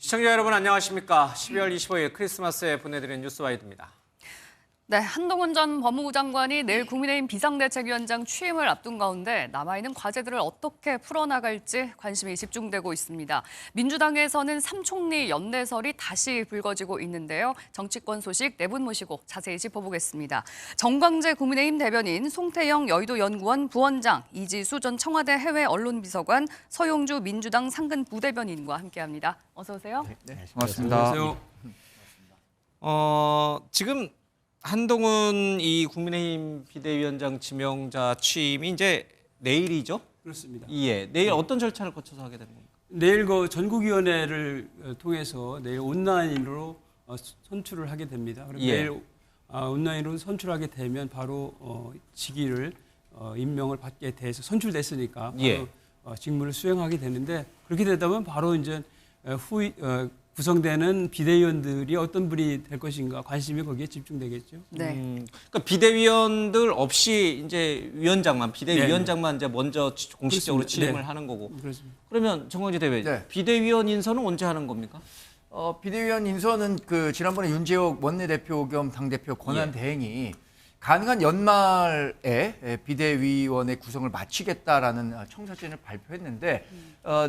시청자 여러분 안녕하십니까. 12월 25일 크리스마스에 보내드리는 뉴스와이드입니다. 네, 한동훈 전 법무부 장관이 내일 국민의힘 비상대책위원장 취임을 앞둔 가운데 남아있는 과제들을 어떻게 풀어나갈지 관심이 집중되고 있습니다. 민주당에서는 삼총리 연내설이 다시 불거지고 있는데요. 정치권 소식 네 분 모시고 자세히 짚어보겠습니다. 정광재 국민의힘 대변인, 송태영 여의도연구원 부원장, 이지수 전 청와대 해외언론비서관, 서용주 민주당 상근 부대변인과 함께합니다. 어서 오세요. 네, 고맙습니다. 안녕하세요. 지금 한동훈 이 국민의힘 비대위원장 지명자 취임이 이제 내일이죠? 그렇습니다. 예. 내일 어떤 절차를 거쳐서 하게 되는 겁니까? 내일 그 전국위원회를 통해서 내일 온라인으로 선출을 하게 됩니다. 그리고 예. 내일 온라인으로 선출하게 되면 바로 직위를 임명을 받게 돼서 선출됐으니까 바로 예. 직무를 수행하게 되는데 그렇게 되다 보면 바로 이제 구성되는 비대위원들이 어떤 분이 될 것인가 관심이 거기에 집중되겠죠. 네. 그러니까 비대위원들 없이 이제 위원장만 비대위원장만 이제 먼저 공식적으로 그렇습니다. 취임을 네. 하는 거고. 그렇습니다. 그러면 정광재 대변인 네. 비대위원 인선은 언제 하는 겁니까? 비대위원 인선은 지난번에 윤재옥 원내대표 겸 당대표 권한 대행이 가능한 연말에 비대위원회 구성을 마치겠다라는 청사진을 발표했는데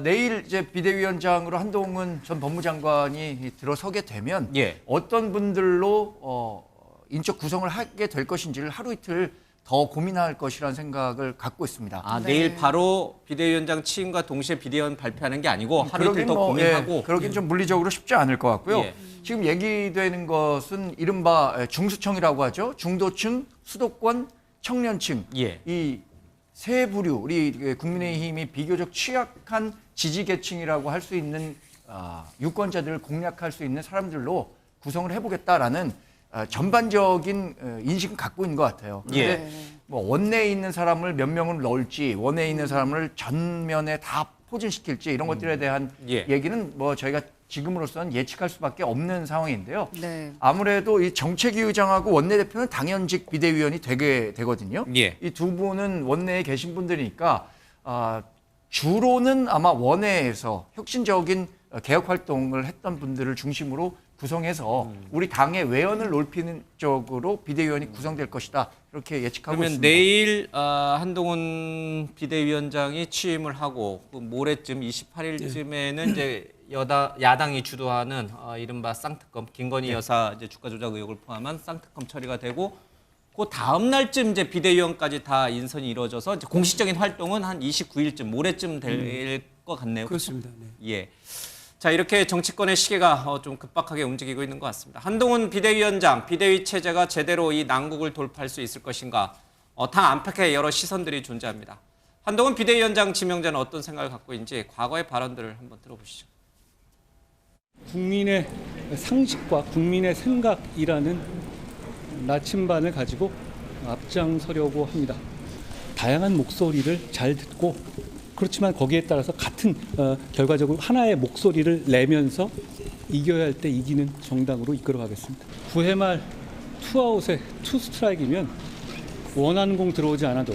내일 이제 비대위원장으로 한동훈 전 법무장관이 들어서게 되면 예. 어떤 분들로 인적 구성을 하게 될 것인지를 하루 이틀 더 고민할 것이라는 생각을 갖고 있습니다. 아, 네. 내일 바로 비대위원장 취임과 동시에 비대위원 발표하는 게 아니고 하루 이틀 더 고민하고. 그러긴 좀 물리적으로 쉽지 않을 것 같고요. 예. 지금 얘기되는 것은 이른바 중수청이라고 하죠. 중도층, 수도권, 청년층. 예. 이 세 부류, 우리 국민의힘이 비교적 취약한 지지계층이라고 할 수 있는 유권자들을 공략할 수 있는 사람들로 구성을 해보겠다라는 전반적인 인식은 갖고 있는 것 같아요. 예. 근데 뭐 원내에 있는 사람을 몇 명을 넣을지, 원내에 있는 사람을 전면에 다 포진시킬지 이런 것들에 대한 예. 얘기는 뭐 저희가 지금으로서는 예측할 수밖에 없는 상황인데요. 네. 아무래도 이 정책위 의장하고 원내대표는 당연직 비대위원이 되게 되거든요. 예. 이 두 분은 원내에 계신 분들이니까 주로는 아마 원내에서 혁신적인 개혁 활동을 했던 분들을 중심으로 구성해서 우리 당의 외연을 높이는 쪽으로 비대위원이 구성될 것이다. 이렇게 예측하고 그러면 있습니다. 내일 한동훈 비대위원장이 취임을 하고 그 모레쯤 28일쯤에는 이제 야당이 주도하는 이른바 쌍특검 김건희 여사 이제 주가 조작 의혹을 포함한 쌍특검 처리가 되고 그 다음 날쯤 이제 비대위원까지 다 인선이 이루어져서 이제 공식적인 활동은 한 29일쯤 모레쯤 될 것 같네요. 그렇습니다. 네. 예. 자, 이렇게 정치권의 시계가 좀 급박하게 움직이고 있는 것 같습니다. 한동훈 비대위원장, 비대위 체제가 제대로 이 난국을 돌파할 수 있을 것인가? 당 안팎에 여러 시선들이 존재합니다. 한동훈 비대위원장 지명자는 어떤 생각을 갖고 있는지 과거의 발언들을 한번 들어보시죠. 국민의 상식과 국민의 생각이라는 나침반을 가지고 앞장서려고 합니다. 다양한 목소리를 잘 듣고 그렇지만 거기에 따라서 같은 결과적으로 하나의 목소리를 내면서 이겨야 할 때 이기는 정당으로 이끌어가겠습니다. 9회 말 투아웃에 투 스트라이크이면 원하는 공 들어오지 않아도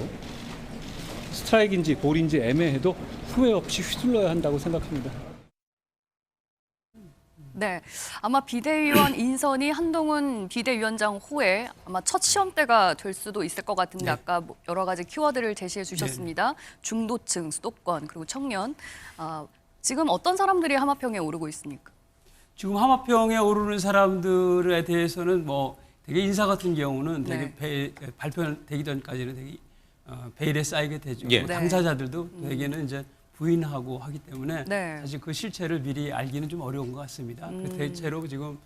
스트라이크인지 볼인지 애매해도 후회 없이 휘둘러야 한다고 생각합니다. 네, 아마 비대위원 인선이 한동훈 비대위원장 후에 아마 첫 시험대가 될 수도 있을 것 같은데 아까 여러 가지 키워드를 제시해 주셨습니다. 중도층, 수도권, 그리고 청년. 지금 어떤 사람들이 하마평에 오르고 있습니까? 지금 하마평에 오르는 사람들에 대해서는 뭐 되게 인사 같은 경우는 되게 발표되기 전까지는 되게 베일에 쌓이게 되죠. 예. 당사자들도 되게는 이제 부인하고 하기 때문에 네. 사실 그 실체를 미리 알기는 좀 어려운 것 같습니다. 대체로 지금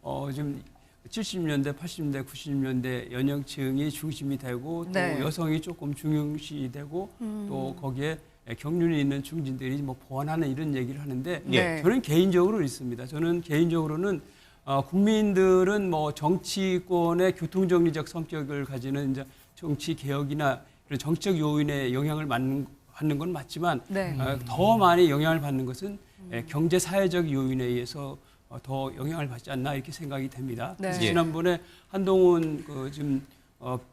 좀 70년대, 80년대, 90년대 연령층이 중심이 되고 또 네. 여성이 조금 중요시되고 또 거기에 경륜이 있는 중진들이 뭐 보완하는 이런 얘기를 하는데 네. 저는 개인적으로 있습니다. 저는 개인적으로는 국민들은 뭐 정치권의 교통정리적 성격을 가지는 이제 정치 개혁이나 이런 정치적 요인에 영향을 받는 건 맞지만 네. 더 많이 영향을 받는 것은 경제 사회적 요인에 의해서 더 영향을 받지 않나 이렇게 생각이 됩니다. 네. 그래서 예. 지난번에 한동훈 지금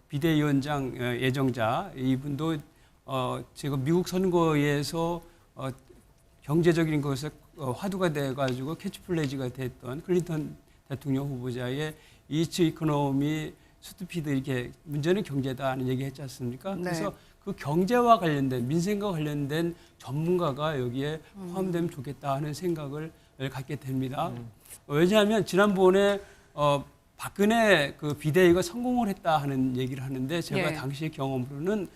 비대위원장 예정자 이분도 지금 미국 선거에서 경제적인 것에 화두가 돼가지고 캐치플레이즈가 됐던 클린턴 대통령 후보자의 이츠 이코노미 스투피드 이렇게 문제는 경제다 하는 얘기 했지 않습니까? 네. 그래서 그 경제와 관련된 민생과 관련된 전문가가 여기에 포함되면 좋겠다 하는 생각을 갖게 됩니다. 왜냐하면 지난번에 박근혜 그 비대위가 성공을 했다 하는 얘기를 하는데 제가 예. 당시 경험으로는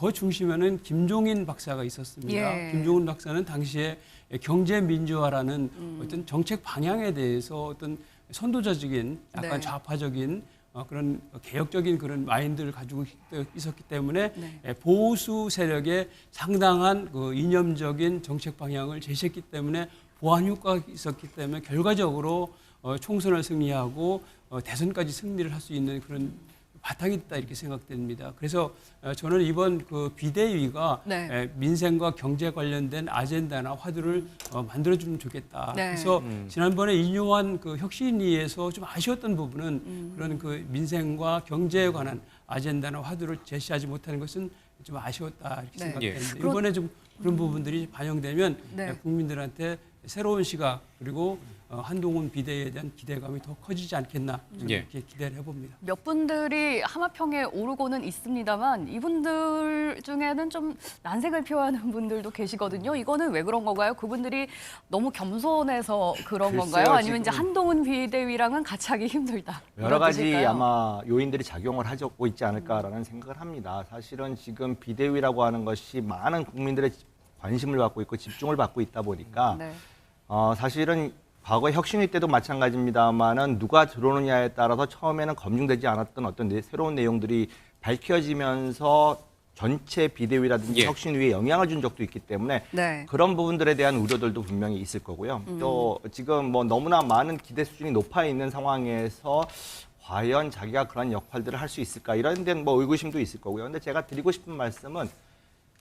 그 중심에는 김종인 박사가 있었습니다. 예. 김종인 박사는 당시에 경제 민주화라는 어떤 정책 방향에 대해서 어떤 선도자적인 약간 네. 좌파적인 그런 개혁적인 그런 마인드를 가지고 있었기 때문에 네. 보수 세력의 상당한 그 이념적인 정책 방향을 제시했기 때문에 보완 효과가 있었기 때문에 결과적으로 총선을 승리하고 대선까지 승리를 할 수 있는 그런 바탕이 있다 이렇게 생각됩니다. 그래서 저는 이번 그 비대위가 네. 민생과 경제 관련된 아젠다나 화두를 만들어주면 좋겠다. 네. 그래서 지난번에 인용한 그 혁신위에서 좀 아쉬웠던 부분은 그런 그 민생과 경제에 관한 아젠다나 화두를 제시하지 못하는 것은 좀 아쉬웠다 이렇게 네. 생각되는데 그런- 이번에 좀 그런 부분들이 반영되면 네. 국민들한테 새로운 시각 그리고 한동훈 비대위에 대한 기대감이 더 커지지 않겠나 저는 예. 이렇게 기대를 해봅니다. 몇 분들이 하마평에 오르고는 있습니다만 이분들 중에는 좀 난색을 표하는 분들도 계시거든요. 이거는 왜 그런 건가요? 그분들이 너무 겸손해서 그런 글쎄요, 건가요? 아니면 이제 지금 한동훈 비대위랑은 같이 하기 힘들다. 여러 이런 가지 뜻일까요? 아마 요인들이 작용을 하고 있지 않을까라는 생각을 합니다. 사실은 지금 비대위라고 하는 것이 많은 국민들의 관심을 받고 있고 집중을 받고 있다 보니까 네. 사실은 과거 혁신위 때도 마찬가지입니다만은 누가 들어오느냐에 따라서 처음에는 검증되지 않았던 어떤 새로운 내용들이 밝혀지면서 전체 비대위라든지 예. 혁신위에 영향을 준 적도 있기 때문에 네. 그런 부분들에 대한 우려들도 분명히 있을 거고요. 또 지금 뭐 너무나 많은 기대 수준이 높아 있는 상황에서 과연 자기가 그런 역할들을 할 수 있을까 이런 데는 뭐 의구심도 있을 거고요. 근데 제가 드리고 싶은 말씀은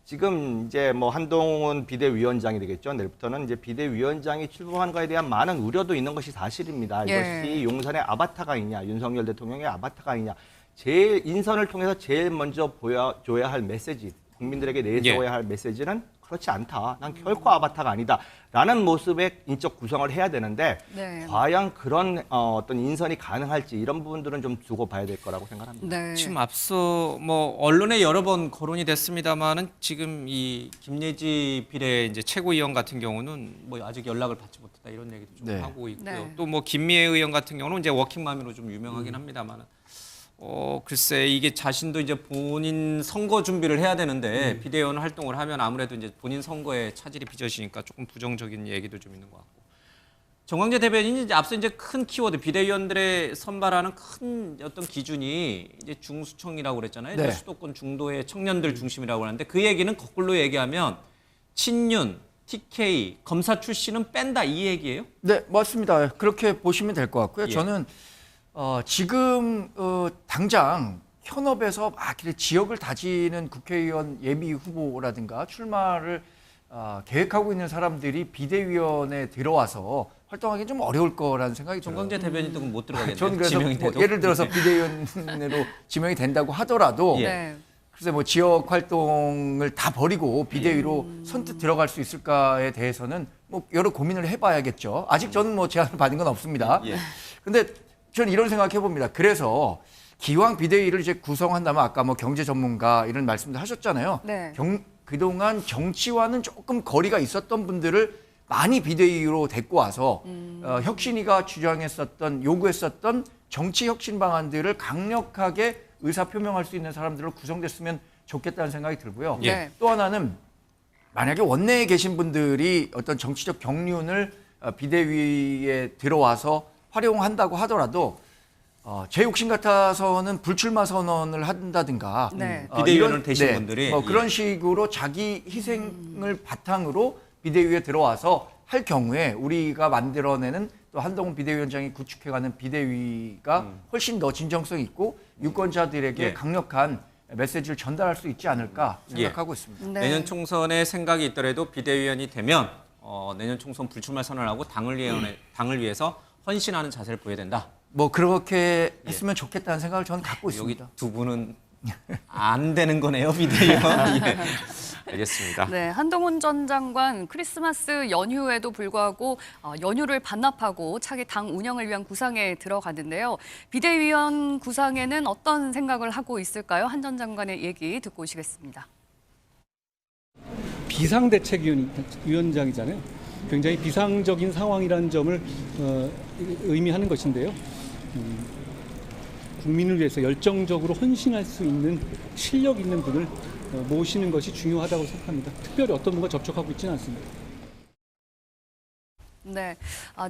지금 이제 뭐 한동훈 비대위원장이 되겠죠. 내일부터는 이제 비대위원장이 출범한 거에 대한 많은 우려도 있는 것이 사실입니다. 예. 이것이 용산의 아바타가 있냐, 윤석열 대통령의 아바타가 있냐. 제일 인선을 통해서 제일 먼저 보여줘야 할 메시지, 국민들에게 내세워야 할 메시지는 그렇지 않다. 난 결코 아바타가 아니다. 라는 모습의 인적 구성을 해야 되는데 네. 과연 그런 어떤 인선이 가능할지 이런 부분들은 좀 두고 봐야 될 거라고 생각합니다. 네. 지금 앞서 뭐 언론에 여러 번 거론이 됐습니다만은 지금 이 김예지 비례 이제 최고위원 같은 경우는 뭐 아직 연락을 받지 못했다 이런 얘기도 좀 네. 하고 있고요. 네. 또 뭐 김미애 의원 같은 경우는 이제 워킹맘으로 좀 유명하긴 합니다만은 글쎄 이게 자신도 이제 본인 선거 준비를 해야 되는데 비대위원 활동을 하면 아무래도 이제 본인 선거에 차질이 빚어지니까 조금 부정적인 얘기도 좀 있는 것 같고. 정광재 대변인이 이제 앞서 이제 큰 키워드 비대위원들의 선발하는 큰 어떤 기준이 이제 중수청이라고 그랬잖아요. 네. 수도권 중도의 청년들 중심이라고 하는데 그 얘기는 거꾸로 얘기하면 친윤, TK, 검사 출신은 뺀다 이 얘기예요? 네, 맞습니다. 그렇게 보시면 될 것 같고요. 예. 저는 지금 당장 현업에서 막 이렇게 지역을 다지는 국회의원 예비 후보라든가 출마를 계획하고 있는 사람들이 비대위원회에 들어와서 활동하기 좀 어려울 거라는 생각이 들어요. 정광재 대변인도 그럼 못 들어가겠네요. 저는 그래서 지명이 뭐 돼도. 예를 들어서 비대위원으로 지명이 된다고 하더라도 예. 네. 글쎄 뭐 지역 활동을 다 버리고 비대위로 선뜻 들어갈 수 있을까에 대해서는 뭐 여러 고민을 해봐야겠죠. 아직 저는 뭐 제안을 받은 건 없습니다. 예. 근데 저는 이런 생각해 봅니다. 그래서 기왕 비대위를 이제 구성한다면 아까 뭐 경제 전문가 이런 말씀도 하셨잖아요. 네. 그동안 정치와는 조금 거리가 있었던 분들을 많이 비대위로 데리고 와서 혁신위가 주장했었던 요구했었던 정치 혁신 방안들을 강력하게 의사 표명할 수 있는 사람들로 구성됐으면 좋겠다는 생각이 들고요. 예. 또 하나는 만약에 원내에 계신 분들이 어떤 정치적 경륜을 비대위에 들어와서 활용한다고 하더라도 제 욕심 같아서는 불출마 선언을 한다든가 네. 비대위원을 되신 분들이, 뭐 예. 그런 식으로 자기 희생을 바탕으로 비대위에 들어와서 할 경우에 우리가 만들어내는 또 한동훈 비대위원장이 구축해가는 비대위가 훨씬 더 진정성 있고 유권자들에게 예. 강력한 메시지를 전달할 수 있지 않을까 예. 생각하고 있습니다. 네. 내년 총선에 생각이 있더라도 비대위원이 되면 내년 총선 불출마 선언하고 당을 위해서 헌신하는 자세를 보여야 된다. 뭐 그렇게 했으면 좋겠다는 생각을 저는 갖고 여기 있습니다. 두 분은 안 되는 거네요, 비대위원. 예. 알겠습니다. 네, 한동훈 전 장관 크리스마스 연휴에도 불구하고 연휴를 반납하고 차기 당 운영을 위한 구상에 들어갔는데요. 비대위원 구상에는 어떤 생각을 하고 있을까요? 한 전 장관의 얘기 듣고 오시겠습니다. 비상대책위원장이잖아요. 굉장히 비상적인 상황이라는 점을 의미하는 것인데요. 국민을 위해서 열정적으로 헌신할 수 있는 실력 있는 분을 모시는 것이 중요하다고 생각합니다. 특별히 어떤 분과 접촉하고 있지는 않습니다. 네,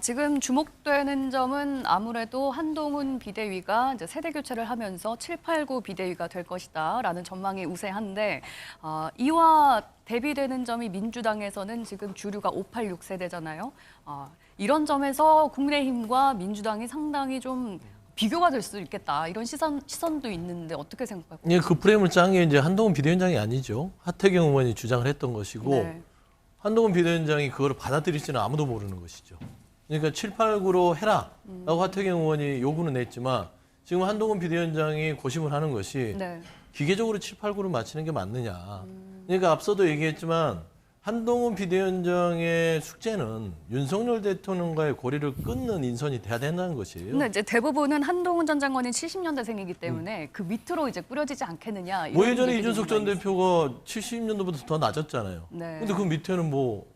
지금 주목되는 점은 아무래도 한동훈 비대위가 이제 세대 교체를 하면서 7, 8, 9 비대위가 될 것이다라는 전망이 우세한데 이와 대비되는 점이 민주당에서는 지금 주류가 5, 8, 6 세대잖아요. 이런 점에서 국민의힘과 민주당이 상당히 좀 비교가 될 수 있겠다 이런 시선도 있는데 어떻게 생각할까요? 예, 그 프레임을 짠 게 이제 한동훈 비대위원장이 아니죠. 하태경 의원이 주장을 했던 것이고 네. 한동훈 비대위원장이 그걸 받아들일지는 아무도 모르는 것이죠. 그러니까 7, 8, 9로 해라라고 하태경 의원이 요구는 했지만 지금 한동훈 비대위원장이 고심을 하는 것이 네. 기계적으로 7, 8, 9를 맞추는 게 맞느냐. 그러니까 앞서도 얘기했지만 한동훈 비대위원장의 숙제는 윤석열 대통령과의 고리를 끊는 인선이 돼야 된다는 것이에요. 근데 이제 대부분은 한동훈 전 장관이 70년대생이기 때문에 그 밑으로 이제 꾸려지지 않겠느냐. 이런 뭐 예전에 얘기도 이준석 전 많이 대표가 70년도보다 더 낮았잖아요. 네. 근데 그 밑에는 뭐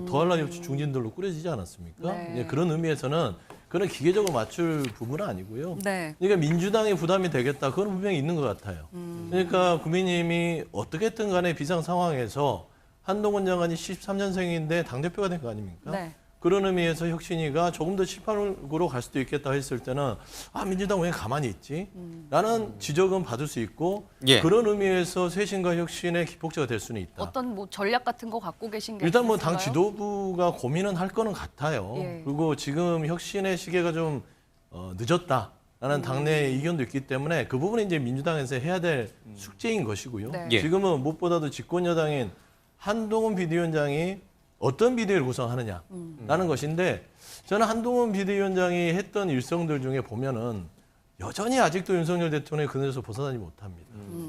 더할 나위 없이 중진들로 꾸려지지 않았습니까? 네. 예, 그런 의미에서는 그런 기계적으로 맞출 부분은 아니고요. 네. 그러니까 민주당의 부담이 되겠다. 그건 분명히 있는 것 같아요. 그러니까 국민의힘이 어떻게든 간에 비상 상황에서 한동훈 장관이 73년생인데 당대표가 된 거 아닙니까? 네. 그런 의미에서 혁신이가 조금 더 7, 8으로 갈 수도 있겠다 했을 때는 민주당 왜 가만히 있지? 라는 지적은 받을 수 있고 예. 그런 의미에서 쇄신과 혁신의 기폭제가 될 수는 있다. 어떤 뭐 전략 같은 거 갖고 계신 게 일단 뭐 당 있을까요? 지도부가 고민은 할 거는 같아요. 예. 그리고 지금 혁신의 시계가 좀 늦었다라는 당내 의견도 있기 때문에 그 부분은 이제 민주당에서 해야 될 숙제인 것이고요. 네. 예. 지금은 무엇보다도 집권 여당인 한동훈 비대위원장이 어떤 비대위를 구성하느냐라는 것인데 저는 한동훈 비대위원장이 했던 일성들 중에 보면은 여전히 아직도 윤석열 대통령의 그늘에서 벗어나지 못합니다.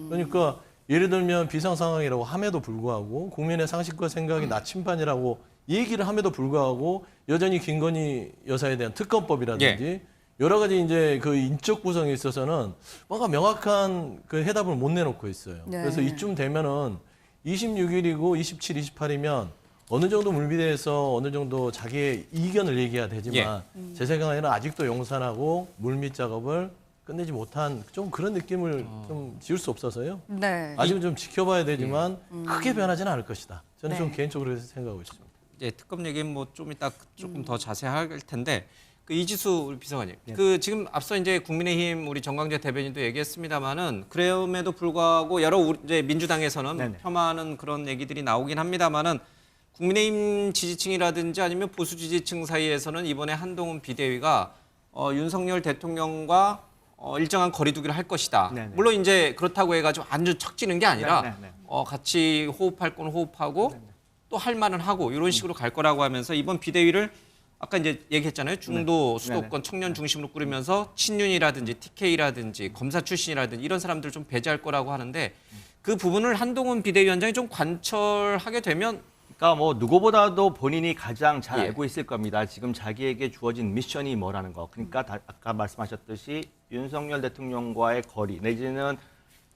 그러니까 예를 들면 비상 상황이라고 함에도 불구하고 국민의 상식과 생각이 나침반이라고 얘기를 함에도 불구하고 여전히 김건희 여사에 대한 특검법이라든지 여러 가지 이제 그 인적 구성에 있어서는 뭔가 명확한 그 해답을 못 내놓고 있어요. 네. 그래서 이쯤 되면은 26일이고 27, 28이면 어느 정도 물밑에서 어느 정도 자기의 이견을 얘기해야 되지만 제 생각에는 아직도 용산하고 물밑 작업을 끝내지 못한 좀 그런 느낌을 좀 지울 수 없어서요. 네. 아직은 좀 지켜봐야 되지만 크게 변하지는 않을 것이다. 저는 좀 네. 개인적으로 그렇게 생각하고 있습니다. 이제 특검 얘기는 뭐 좀 이따 조금 더 자세할 텐데 그 이지수 우리 비서관님, 그 지금 앞서 이제 국민의힘 우리 정광재 대변인도 얘기했습니다만은 그럼에도 불구하고 여러 이제 민주당에서는 네네. 폄하하는 그런 얘기들이 나오긴 합니다만은 국민의힘 지지층이라든지 아니면 보수 지지층 사이에서는 이번에 한동훈 비대위가 윤석열 대통령과 일정한 거리두기를 할 것이다. 네네. 물론 이제 그렇다고 해가지고 아주 척지는 게 아니라 네네네. 같이 호흡할 건 호흡하고 또 할 말은 하고 이런 식으로 갈 거라고 하면서 이번 비대위를 아까 이제 얘기했잖아요. 중도 수도권 청년 중심으로 꾸리면서 친윤이라든지 TK라든지 검사 출신이라든지 이런 사람들을 좀 배제할 거라고 하는데 그 부분을 한동훈 비대위원장이 좀 관철하게 되면 그러니까 뭐 누구보다도 본인이 가장 잘 예. 알고 있을 겁니다. 지금 자기에게 주어진 미션이 뭐라는 거. 그러니까 아까 말씀하셨듯이 윤석열 대통령과의 거리 내지는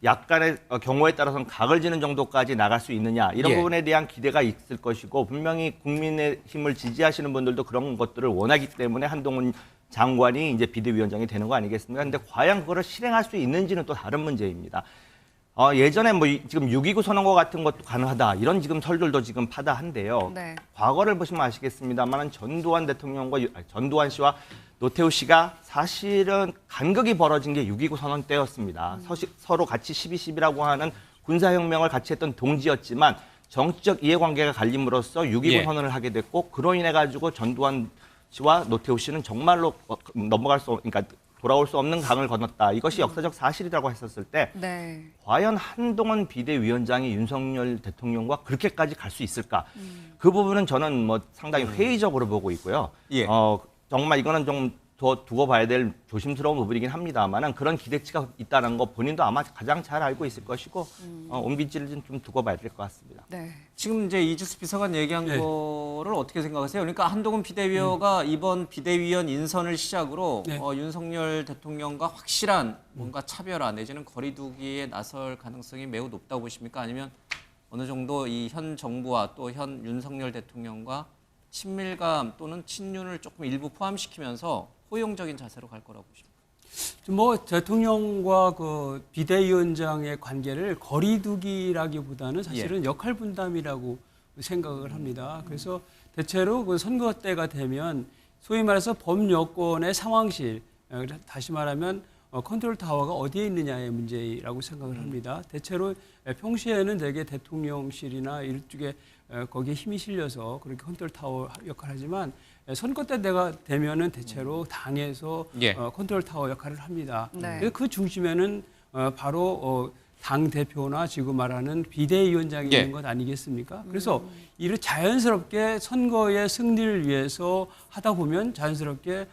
약간의 경우에 따라서는 각을 지는 정도까지 나갈 수 있느냐 이런 예. 부분에 대한 기대가 있을 것이고 분명히 국민의힘을 지지하시는 분들도 그런 것들을 원하기 때문에 한동훈 장관이 이제 비대위원장이 되는 거 아니겠습니까? 근데 과연 그거를 실행할 수 있는지는 또 다른 문제입니다. 예전에 뭐 지금 6.29 선언과 같은 것도 가능하다 이런 지금 설들도 지금 파다한데요. 네. 과거를 보시면 아시겠습니다만 전두환 씨와 노태우 씨가 사실은 간극이 벌어진 게 6.29 선언 때였습니다. 서로 같이 12.12라고 하는 군사혁명을 같이 했던 동지였지만 정치적 이해관계가 갈림으로써 6.29 예. 선언을 하게 됐고 그로 인해 가지고 전두환 씨와 노태우 씨는 정말로 그러니까 돌아올 수 없는 강을 건넜다. 이것이 역사적 사실이라고 했었을 때 네. 과연 한동훈 비대위원장이 윤석열 대통령과 그렇게까지 갈 수 있을까? 그 부분은 저는 뭐 상당히 회의적으로 보고 있고요. 예. 정말 이거는 좀 더 두고 봐야 될 조심스러운 부분이긴 합니다만은 그런 기대치가 있다는 거 본인도 아마 가장 잘 알고 있을 것이고 온비지를 좀 두고 봐야 될 것 같습니다. 네. 지금 이제 이주수 비서관 얘기한 네. 거를 어떻게 생각하세요? 그러니까 한동훈 비대위원가 이번 비대위원 인선을 시작으로 네. 윤석열 대통령과 확실한 뭔가 차별화 내지는 거리두기에 나설 가능성이 매우 높다고 보십니까? 아니면 어느 정도 이 현 정부와 또 현 윤석열 대통령과 친밀감 또는 친윤을 조금 일부 포함시키면서 호용적인 자세로 갈 거라고 보십니까? 뭐 대통령과 그 비대위원장의 관계를 거리두기라기보다는 사실은 역할 분담이라고 생각을 합니다. 그래서 대체로 그 선거 때가 되면 소위 말해서 범여권의 상황실, 다시 말하면 컨트롤 타워가 어디에 있느냐의 문제라고 생각을 합니다. 대체로 평소에는 대개 대통령실이나 이쪽에 거기에 힘이 실려서 그렇게 컨트롤 타워 역할을 하지만 선거 때가 되면은 대체로 당에서 예. 컨트롤 타워 역할을 합니다. 네. 그래서 그 중심에는 바로 당 대표나 지금 말하는 비대위원장이 예. 있는 것 아니겠습니까? 그래서 이를 자연스럽게 선거의 승리를 위해서 하다 보면 자연스럽게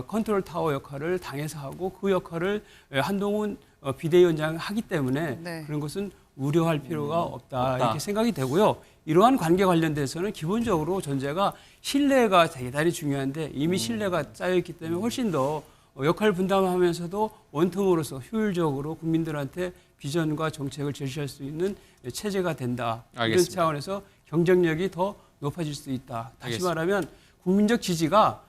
컨트롤 타워 역할을 당에서 하고 그 역할을 한동훈 비대위원장이 하기 때문에 네. 그런 것은 우려할 필요가 없다 이렇게 생각이 되고요. 이러한 관계 관련돼서는 기본적으로 전제가 신뢰가 대단히 중요한데 이미 신뢰가 쌓여있기 때문에 훨씬 더 역할 분담하면서도 원통으로서 효율적으로 국민들한테 비전과 정책을 제시할 수 있는 체제가 된다. 알겠습니다. 이런 차원에서 경쟁력이 더 높아질 수 있다. 다시 알겠습니다. 말하면 국민적 지지가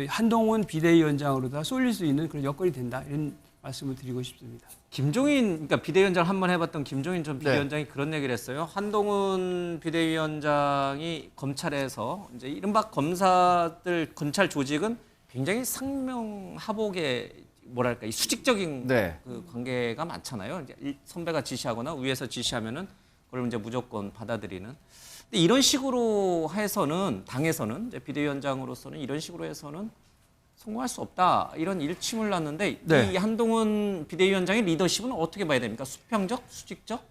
한동훈 비대위원장으로 다 쏠릴 수 있는 그런 여건이 된다. 이런 말씀을 드리고 싶습니다. 김종인, 그러니까 비대위원장 한 번 해봤던 김종인 전 네. 비대위원장이 그런 얘기를 했어요. 한동훈 비대위원장이 검찰에서 이제 이른바 검사들 검찰 조직은 굉장히 상명하복의 뭐랄까 이 수직적인 네. 그 관계가 많잖아요. 이제 선배가 지시하거나 위에서 지시하면은 그걸 이제 무조건 받아들이는. 근데 이런 식으로 해서는 당에서는 이제 비대위원장으로서는 이런 식으로 해서는 성공할 수 없다 이런 일침을 놨는데 네. 이 한동훈 비대위원장의 리더십은 어떻게 봐야 됩니까? 수평적, 수직적?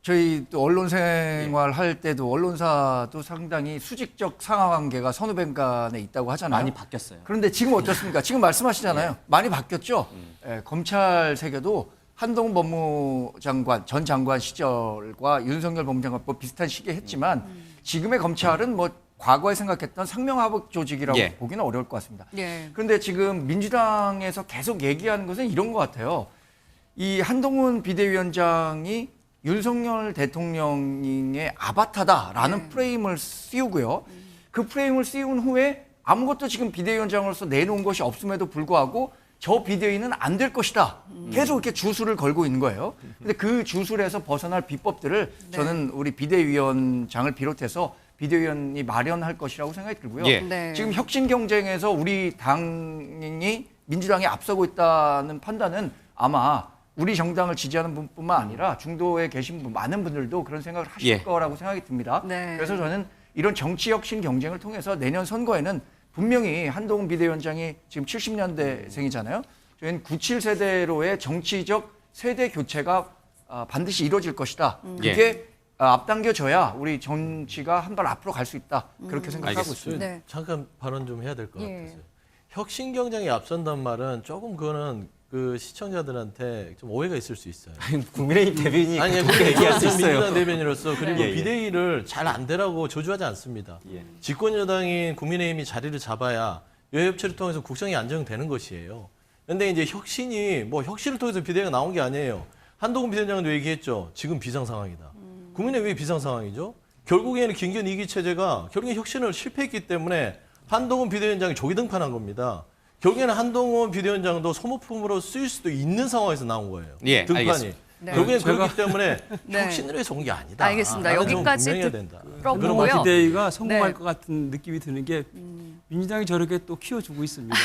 저희 또 언론 생활 할 때도 언론사도 상당히 수직적 상하관계가 선후배 간에 있다고 하잖아요. 많이 바뀌었어요. 그런데 지금 어떻습니까? 지금 말씀하시잖아요. 많이 바뀌었죠. 검찰 세계도 한동훈 법무장관 전 장관 시절과 윤석열 법무장관 비슷한 시기에 했지만 지금의 검찰은 뭐 과거에 생각했던 상명하복 조직이라고 예. 보기는 어려울 것 같습니다. 예. 그런데 지금 민주당에서 계속 얘기하는 것은 이런 것 같아요. 이 한동훈 비대위원장이 윤석열 대통령의 아바타다라는 프레임을 씌우고요. 그 프레임을 씌운 후에 아무것도 지금 비대위원장으로서 내놓은 것이 없음에도 불구하고 저 비대위는 안 될 것이다. 계속 이렇게 주술을 걸고 있는 거예요. 근데 그 주술에서 벗어날 비법들을 저는 우리 비대위원장을 비롯해서 비대위원이 마련할 것이라고 생각이 들고요. 예. 네. 지금 혁신 경쟁에서 우리 당이 민주당이 앞서고 있다는 판단은 아마 우리 정당을 지지하는 분뿐만 아니라 중도에 계신 분, 많은 분들도 그런 생각을 하실 예. 거라고 생각이 듭니다. 네. 그래서 저는 이런 정치 혁신 경쟁을 통해서 내년 선거에는 분명히 한동훈 비대위원장이 지금 70년대생이잖아요. 저희는 97세대로의 정치적 세대 교체가 반드시 이루어질 것이다. 그게 앞당겨져야 우리 정치가 한 발 앞으로 갈 수 있다. 그렇게 생각하고 알겠습니다. 있습니다. 네. 잠깐 발언 좀 해야 될 것 예. 같아서요. 혁신 경쟁에 앞선다는 말은 조금 그거는 그 시청자들한테 좀 오해가 있을 수 있어요. 국민의힘 대변인이 아니, 그렇게 얘기할 수 있어요. 민주당 대변인으로서 그리고 예, 예. 비대위를 잘 안 되라고 조주하지 않습니다. 예. 집권 여당인 국민의힘이 자리를 잡아야 여협체를 통해서 국정이 안정되는 것이에요. 그런데 이제 혁신이 뭐 혁신을 통해서 비대위가 나온 게 아니에요. 한동훈 비대위원장도 얘기했죠. 지금 비상 상황이다. 국민의힘 왜 비상 상황이죠? 결국에는 김기현 2기 체제가 결국에 혁신을 실패했기 때문에 한동훈 비대위원장이 조기 등판한 겁니다. 결국에는 한동훈 비대위원장도 소모품으로 쓰일 수도 있는 상황에서 나온 거예요. 예, 등판이. 알겠습니다. 네. 결국엔 그렇기 때문에 네. 혁신을 해서 온 게 아니다. 알겠습니다. 라는 점은 여기까지 분명해야 된다. 들어보고요. 한동훈 비대위가 성공할 네. 것 같은 느낌이 드는 게 민주당이 저렇게 또 키워주고 있습니다.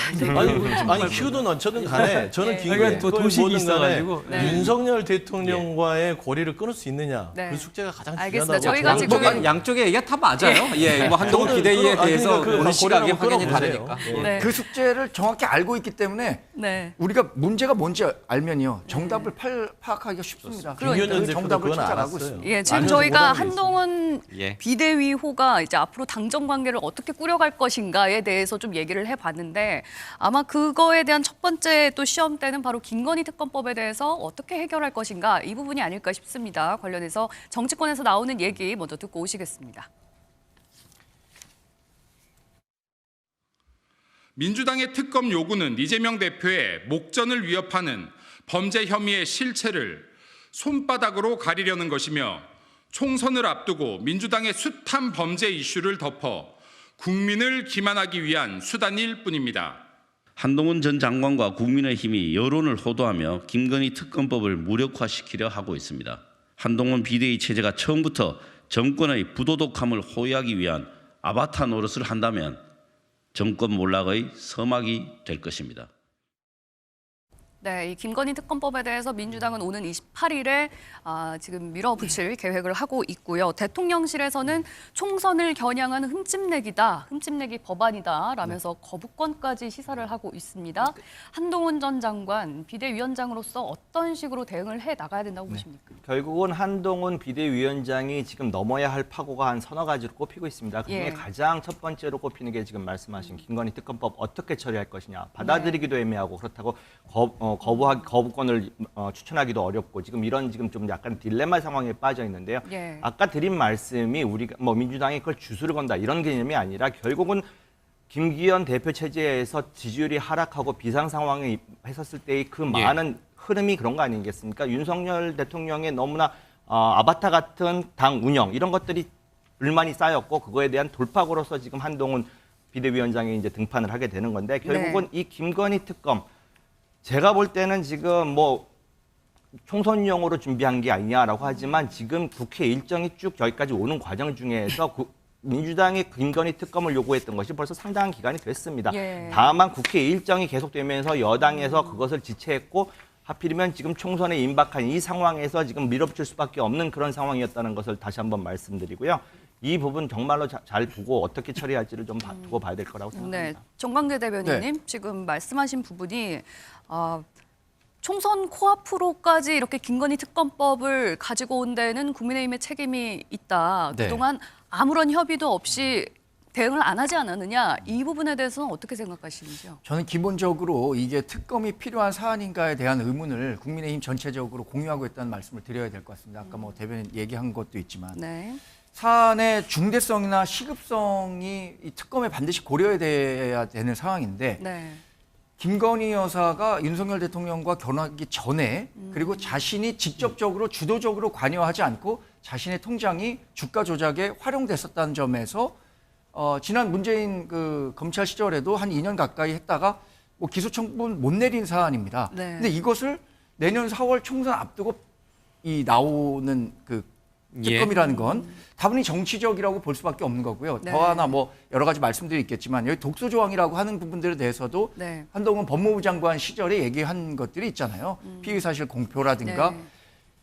아니 키우든 어쩌든 간에 저는 네. 그러니까 또 도식이 뭐든 간에 있어가지고. 네. 윤석열 대통령과의 고리를 끊을 수 있느냐 네. 그 숙제가 가장 알겠습니다. 중요하다고 저희가 저는 지금 양쪽의 얘기가 다 맞아요. 예, 뭐 한동훈 저는 비대위에 아니, 대해서 그러니까 그 보는 시각이 고리를 확연히 한번 끌어보세요. 다르니까. 네. 그 숙제를 정확히 알고 있기 때문에 네. 우리가 문제가 뭔지 알면요. 정답을 파악하기가 하기가 쉽습니다. 그러니까요. 김기현 전 그 대표도 정답을 그건 찾아가고 알았어요. 있습니다. 예, 지금 알면서 저희가 못하는 게 한동훈 예. 비대위호가 이제 앞으로 당정 관계를 어떻게 꾸려갈 것인가에 대해서 좀 얘기를 해봤는데 아마 그거에 대한 첫 번째 또 시험대는 바로 김건희 특검법에 대해서 어떻게 해결할 것인가 이 부분이 아닐까 싶습니다. 관련해서 정치권에서 나오는 얘기 먼저 듣고 오시겠습니다. 민주당의 특검 요구는 이재명 대표의 목전을 위협하는 범죄 혐의의 실체를 손바닥으로 가리려는 것이며 총선을 앞두고 민주당의 숱한 범죄 이슈를 덮어 국민을 기만하기 위한 수단일 뿐입니다. 한동훈 전 장관과 국민의힘이 여론을 호도하며 김건희 특검법을 무력화시키려 하고 있습니다. 한동훈 비대위 체제가 처음부터 정권의 부도덕함을 호위하기 위한 아바타 노릇을 한다면 정권 몰락의 서막이 될 것입니다. 네, 이 김건희 특검법에 대해서 민주당은 오는 28일에 지금 밀어붙일 계획을 하고 있고요. 대통령실에서는 총선을 겨냥한 흠집내기 법안이다 라면서 거부권까지 시사를 하고 있습니다. 한동훈 전 장관 비대위원장으로서 어떤 식으로 대응을 해 나가야 된다고 보십니까? 결국은 한동훈 비대위원장이 지금 넘어야 할 파고가 한 서너 가지로 꼽히고 있습니다. 그중에 예. 가장 첫 번째로 꼽히는 게 지금 말씀하신 김건희 특검법 어떻게 처리할 것이냐. 받아들이기도 애매하고 그렇다고 거부권을 추천하기도 어렵고 지금 이런 좀 약간 딜레마 상황에 빠져 있는데요. 예. 아까 드린 말씀이 우리가 민주당이 그걸 주술을 건다 이런 개념이 아니라 결국은 김기현 대표 체제에서 지지율이 하락하고 비상 상황에 했었을 때의 그 많은 흐름이 그런 거 아니겠습니까? 윤석열 대통령의 너무나 아바타 같은 당 운영 이런 것들이 불만이 쌓였고 그거에 대한 돌파구로서 지금 한동훈 비대위원장이 이제 등판을 하게 되는 건데 결국은 이 김건희 특검 제가 볼 때는 지금 총선용으로 준비한 게 아니냐라고 하지만 지금 국회 일정이 쭉 여기까지 오는 과정 중에서 민주당이 김건희 특검을 요구했던 것이 벌써 상당한 기간이 됐습니다. 예. 다만 국회 일정이 계속되면서 여당에서 그것을 지체했고 하필이면 지금 총선에 임박한 이 상황에서 지금 밀어붙일 수밖에 없는 그런 상황이었다는 것을 다시 한번 말씀드리고요. 이 부분 정말로 잘 보고 어떻게 처리할지를 좀 두고 봐야 될 거라고 생각합니다. 네, 정광재 대변인님 지금 말씀하신 부분이 총선 코앞으로까지 이렇게 김건희 특검법을 가지고 온 데는 국민의힘의 책임이 있다. 네. 그동안 아무런 협의도 없이 대응을 안 하지 않았느냐. 이 부분에 대해서는 어떻게 생각하시는지요? 저는 기본적으로 이게 특검이 필요한 사안인가에 대한 의문을 국민의힘 전체적으로 공유하고 있다는 말씀을 드려야 될 것 같습니다. 아까 대변인 얘기한 것도 있지만 네. 사안의 중대성이나 시급성이 이 특검에 반드시 고려돼야 되는 상황인데 네. 김건희 여사가 윤석열 대통령과 결혼하기 전에 그리고 자신이 직접적으로 주도적으로 관여하지 않고 자신의 통장이 주가 조작에 활용됐었다는 점에서 지난 문재인 그 검찰 시절에도 한 2년 가까이 했다가 기소 청구는 못 내린 사안입니다. 네. 근데 이것을 내년 4월 총선 앞두고 이 나오는 그 특검이라는 건 다분히 정치적이라고 볼 수밖에 없는 거고요. 네. 더 하나 여러 가지 말씀들이 있겠지만 여기 독소 조항이라고 하는 부분들에 대해서도 네. 한동훈 법무부 장관 시절에 얘기한 것들이 있잖아요. 피의 사실 공표라든가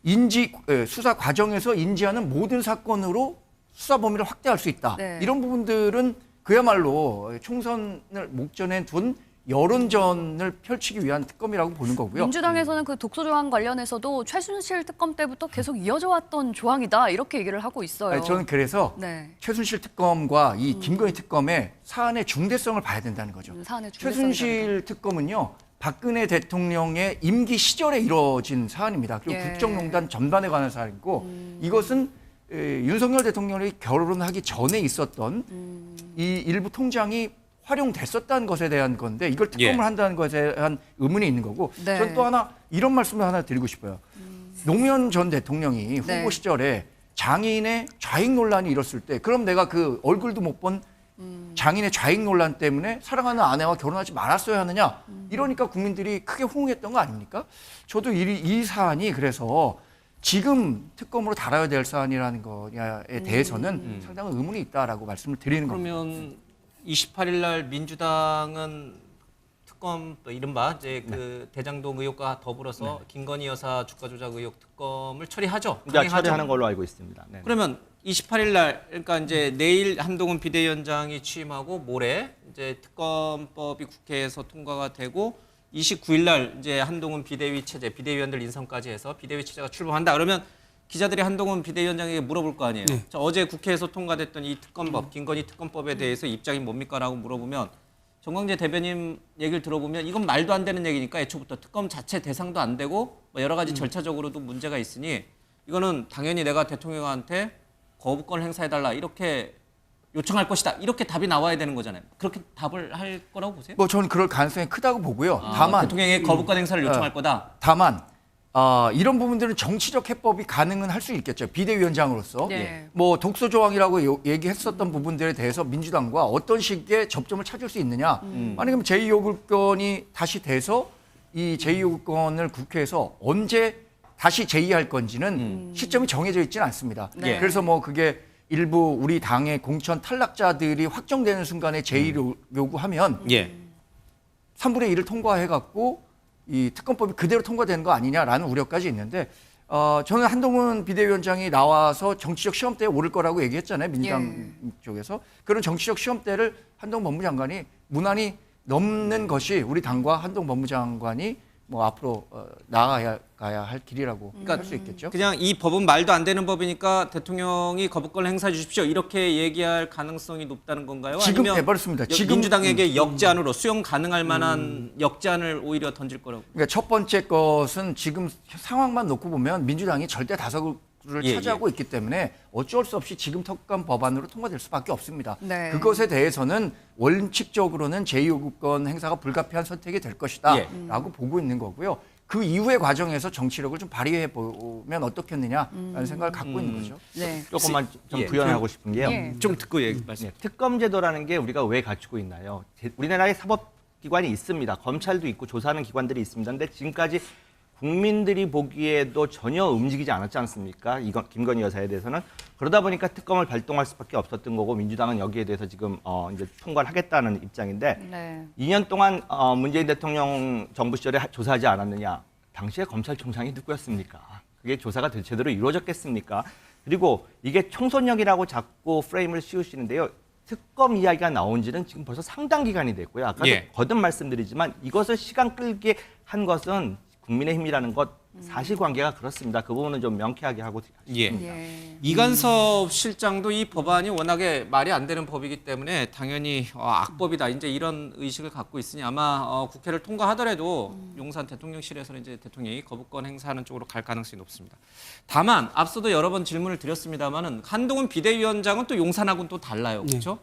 네. 수사 과정에서 인지하는 모든 사건으로 수사 범위를 확대할 수 있다. 네. 이런 부분들은 그야말로 총선을 목전에 둔 여론전을 펼치기 위한 특검이라고 보는 거고요. 민주당에서는 그 독소 조항 관련해서도 최순실 특검 때부터 계속 이어져 왔던 조항이다. 이렇게 얘기를 하고 있어요. 아니, 저는 그래서 네. 최순실 특검과 이 김건희 특검의 사안의 중대성을 봐야 된다는 거죠. 사안의 중대성이 최순실 특검은요. 박근혜 대통령의 임기 시절에 이루어진 사안입니다. 그리고 예. 국정농단 전반에 관한 사안이고 이것은 윤석열 대통령이 결혼하기 전에 있었던 이 일부 통장이 활용됐었다는 것에 대한 건데 이걸 특검을 한다는 것에 대한 의문이 있는 거고 네. 저는 또 하나 이런 말씀을 하나 드리고 싶어요. 노무현 전 대통령이 후보 네. 시절에 장인의 좌익 논란이 일었을 때 그럼 내가 그 얼굴도 못 본 장인의 좌익 논란 때문에 사랑하는 아내와 결혼하지 말았어야 하느냐 이러니까 국민들이 크게 호응했던 거 아닙니까? 저도 이 사안이 그래서 지금 특검으로 다뤄야 될 사안이라는 거에 대해서는 상당한 의문이 있다라고 말씀을 드리는 겁니다. 그러면 28일 날 민주당은 특검 이른바 이제 그 대장동 의혹과 더불어서 김건희 여사 주가 조작 의혹 특검을 처리하죠. 이제 처리하는 걸로 알고 있습니다. 네. 그러면 28일 날 그러니까 이제 내일 한동훈 비대위원장이 취임하고 모레 이제 특검법이 국회에서 통과가 되고 29일 날 이제 한동훈 비대위 체제, 비대위원들 인선까지 해서 비대위 체제가 출범한다. 그러면 기자들이 한동훈 비대위원장에게 물어볼 거 아니에요. 네. 자, 어제 국회에서 통과됐던 이 특검법, 김건희 특검법에 대해서 입장이 뭡니까라고 물어보면 정광재 대변인 얘기를 들어보면 이건 말도 안 되는 얘기니까 애초부터 특검 자체 대상도 안 되고 뭐 여러 가지 절차적으로도 문제가 있으니 이거는 당연히 내가 대통령한테 거부권 행사해달라 이렇게 요청할 것이다. 이렇게 답이 나와야 되는 거잖아요. 그렇게 답을 할 거라고 보세요? 뭐 저는 그럴 가능성이 크다고 보고요. 다만 대통령의 거부권 행사를 요청할 거다. 다만 이런 부분들은 정치적 해법이 가능은 할 수 있겠죠. 비대위원장으로서 네. 뭐 독소 조항이라고 얘기했었던 부분들에 대해서 민주당과 어떤 식의 접점을 찾을 수 있느냐. 만약에 제2요구권이 다시 돼서 이 제2요구권을 국회에서 언제 다시 제의할 건지는 시점이 정해져 있지는 않습니다. 네. 그래서 뭐 그게 일부 우리 당의 공천 탈락자들이 확정되는 순간에 제의를 요구하면 예. 3분의 1을 통과해갖고 이 특검법이 그대로 통과되는 거 아니냐라는 우려까지 있는데 저는 한동훈 비대위원장이 나와서 정치적 시험대에 오를 거라고 얘기했잖아요. 민주당 쪽에서. 그런 정치적 시험대를 한동훈 법무장관이 무난히 넘는 것이 우리 당과 한동훈 법무장관이 뭐 앞으로 나아가야 할 길이라고 할 수 있겠죠. 그냥 이 법은 말도 안 되는 법이니까 대통령이 거부권을 행사해 주십시오. 이렇게 얘기할 가능성이 높다는 건가요? 지금 아니면 해버렸습니다. 지금 민주당에게 역제안으로 수용 가능할 만한 역제안을 오히려 던질 거라고. 그러니까 첫 번째 것은 지금 상황만 놓고 보면 민주당이 절대 다수를 차지하고 있기 때문에 어쩔 수 없이 지금 특검 법안으로 통과될 수밖에 없습니다. 네. 그것에 대해서는 원칙적으로는 제2요구권 행사가 불가피한 선택이 될 것이다 라고 보고 있는 거고요. 그 이후의 과정에서 정치력을 좀 발휘해 보면 어떻겠느냐라는 생각을 갖고 있는 거죠. 네. 조금만 좀 예. 부연하고 싶은 게요. 예. 좀 듣고 얘기 말씀. 네, 특검제도라는 게 우리가 왜 갖추고 있나요? 우리나라에 사법기관이 있습니다. 검찰도 있고 조사하는 기관들이 있습니다. 근데 지금까지 국민들이 보기에도 전혀 움직이지 않았지 않습니까? 이건 김건희 여사에 대해서는. 그러다 보니까 특검을 발동할 수밖에 없었던 거고 민주당은 여기에 대해서 지금 이제 통과를 하겠다는 입장인데 네. 2년 동안 문재인 대통령 정부 시절에 조사하지 않았느냐? 당시에 검찰총장이 누구였습니까? 그게 조사가 제대로 이루어졌겠습니까? 그리고 이게 총선력이라고 자꾸 프레임을 씌우시는데요. 특검 이야기가 나온 지는 지금 벌써 상당 기간이 됐고요. 아까도 예. 거듭 말씀드리지만 이것을 시간 끌게 한 것은 국민의힘이라는 것 사실관계가 그렇습니다. 그 부분은 좀 명쾌하게 하고 예. 예. 이관섭 실장도 이 법안이 워낙에 말이 안 되는 법이기 때문에 당연히 악법이다. 이제 이런 의식을 갖고 있으니 아마 국회를 통과하더라도 용산 대통령실에서는 이제 대통령이 거부권 행사하는 쪽으로 갈 가능성이 높습니다. 다만 앞서도 여러 번 질문을 드렸습니다만은 한동훈 비대위원장은 또 용산하고는 또 달라요. 그렇죠?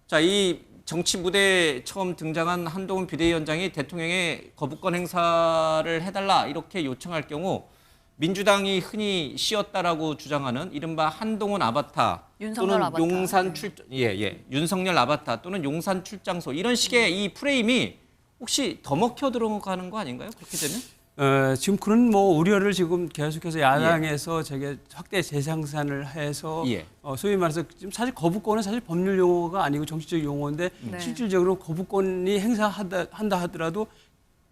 자, 이 정치 무대에 처음 등장한 한동훈 비대위원장이 대통령의 거부권 행사를 해달라 이렇게 요청할 경우 민주당이 흔히 씌웠다라고 주장하는 이른바 한동훈 아바타 윤석열 또는 아바타. 용산 윤석열 아바타 또는 용산 출장소 이런 식의 이 프레임이 혹시 더 먹혀 들어가는 거 아닌가요? 그렇게 되면? 지금 그런 뭐 우려를 지금 계속해서 야당에서 저게 확대 재생산을 해서 예. 소위 말해서 지금 사실 거부권은 사실 법률 용어가 아니고 정치적 용어인데 네. 실질적으로 거부권이 행사한다 하더라도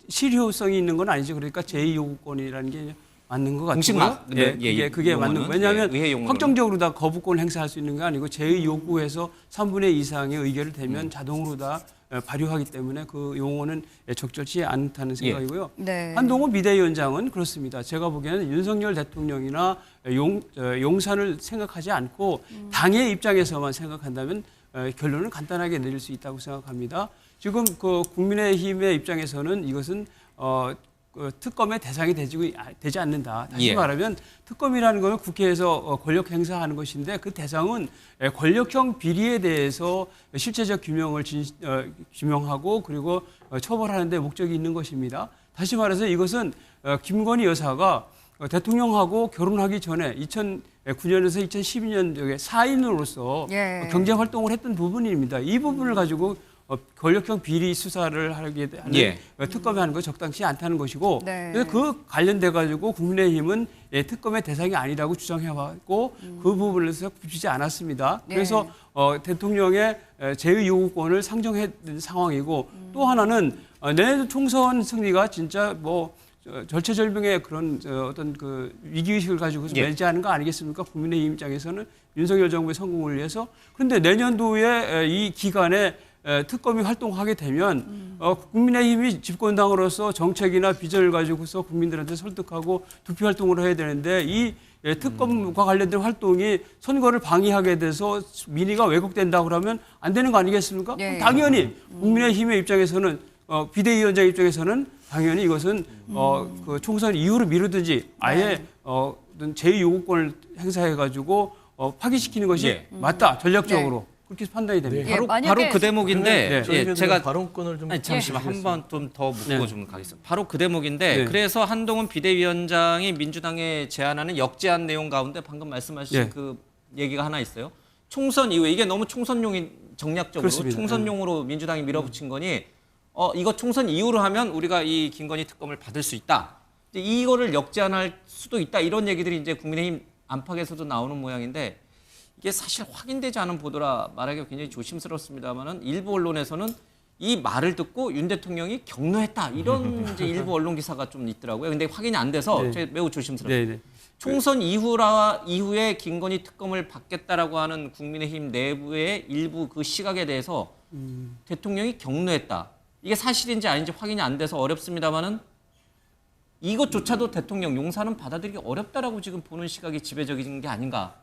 실효성이 있는 건 아니죠. 그러니까 제2요구권이라는 게 맞는 것 공식 같고요. 맞- 예, 예, 예, 그게 용어는. 맞는. 왜냐하면 예, 의회 용어는. 확정적으로 다 거부권 행사할 수 있는 게 아니고 제2요구에서 3분의 2 이상의 의결을 대면 자동으로 다 발효하기 때문에 그 용어는 적절치 않다는 생각이고요. 네. 한동훈 비대위원장은 그렇습니다. 제가 보기에는 윤석열 대통령이나 용산을 생각하지 않고 당의 입장에서만 생각한다면 결론을 간단하게 내릴 수 있다고 생각합니다. 지금 그 국민의힘의 입장에서는 이것은 특검의 대상이 되지 않는다. 다시 예. 말하면 특검이라는 것은 국회에서 권력 행사하는 것인데 그 대상은 권력형 비리에 대해서 실체적 규명을 규명하고 그리고 처벌하는 데 목적이 있는 것입니다. 다시 말해서 이것은 김건희 여사가 대통령하고 결혼하기 전에 2009년에서 2012년도에 사인으로서 예. 경제 활동을 했던 부분입니다. 이 부분을 가지고 권력형 비리 수사를 하게 하는 예. 특검이 하는 거 적당치 않다는 것이고 네. 그래서 그 관련돼 가지고 국민의힘은 특검의 대상이 아니라고 주장해왔고 그 부분에서 굽히지 않았습니다. 네. 그래서 대통령의 제2요구권을 상정했던 상황이고 또 하나는 내년 총선 승리가 진짜 뭐 절체절명의 그런 어떤 그 위기의식을 가지고 예. 멸지하는 거 아니겠습니까? 국민의힘 입장에서는 윤석열 정부의 성공을 위해서. 그런데 내년도에 이 기간에 특검이 활동하게 되면 국민의힘이 집권당으로서 정책이나 비전을 가지고서 국민들한테 설득하고 투표 활동을 해야 되는데 이 특검과 관련된 활동이 선거를 방해하게 돼서 민의가 왜곡된다 그러면 안 되는 거 아니겠습니까? 예. 당연히 국민의힘의 입장에서는 비대위원장 입장에서는 당연히 이것은 그 총선 이후로 미루든지 아예 어떤 제2요구권을 행사해가지고 파기시키는 것이 예. 맞다 전략적으로 그렇게 판단이 됩니다. 예, 만약에 바로 그 대목인데 네. 예, 제가 발언권을 좀 아니, 잠시만 한 번 좀 더 묻고 네. 좀 가겠습니다. 바로 그 대목인데 네. 그래서 한동훈 비대위원장이 민주당에 제안하는 역제안 내용 가운데 방금 말씀하신 네. 그 얘기가 하나 있어요. 총선 이후에 이게 너무 총선용인 정략적으로 그렇습니다. 총선용으로 민주당이 밀어붙인 거니 이거 총선 이후로 하면 우리가 이 김건희 특검을 받을 수 있다. 이제 이거를 역제안할 수도 있다. 이런 얘기들이 이제 국민의힘 안팎에서도 나오는 모양인데 이게 사실 확인되지 않은 보도라 말하기가 굉장히 조심스럽습니다만은 일부 언론에서는 이 말을 듣고 윤 대통령이 격노했다 이런 이제 일부 언론 기사가 좀 있더라고요. 근데 확인이 안 돼서 네. 제가 매우 조심스럽습니다. 네, 네. 총선 이후에 김건희 특검을 받겠다라고 하는 국민의힘 내부의 일부 그 시각에 대해서 대통령이 격노했다. 이게 사실인지 아닌지 확인이 안 돼서 어렵습니다만은 이것조차도 대통령 용사는 받아들이기 어렵다라고 지금 보는 시각이 지배적인 게 아닌가.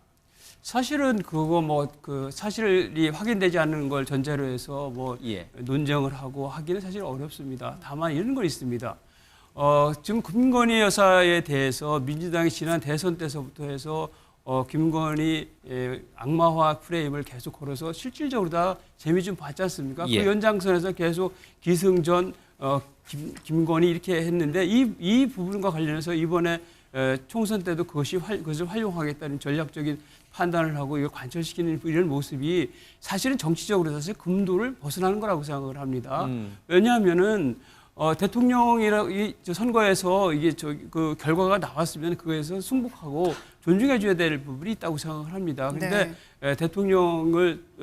사실은 그거 뭐 그 사실이 확인되지 않는 걸 전제로 해서 뭐 예. 논쟁을 하고 하기는 사실 어렵습니다. 다만 이런 건 있습니다. 지금 김건희 여사에 대해서 민주당이 지난 대선 때서부터 해서 김건희 악마화 프레임을 계속 걸어서 실질적으로 다 재미 좀 봤지 않습니까? 예. 그 연장선에서 계속 기승전 김건희 이렇게 했는데 이 부분과 관련해서 이번에 총선 때도 그것을 활용하겠다는 전략적인 판단을 하고 이걸 관철시키는 이런 모습이 사실은 정치적으로 사실 금도를 벗어나는 거라고 생각을 합니다. 왜냐하면은 대통령이라 이 선거에서 이게 그 결과가 나왔으면 그거에서 승복하고 존중해줘야 될 부분이 있다고 생각을 합니다. 그런데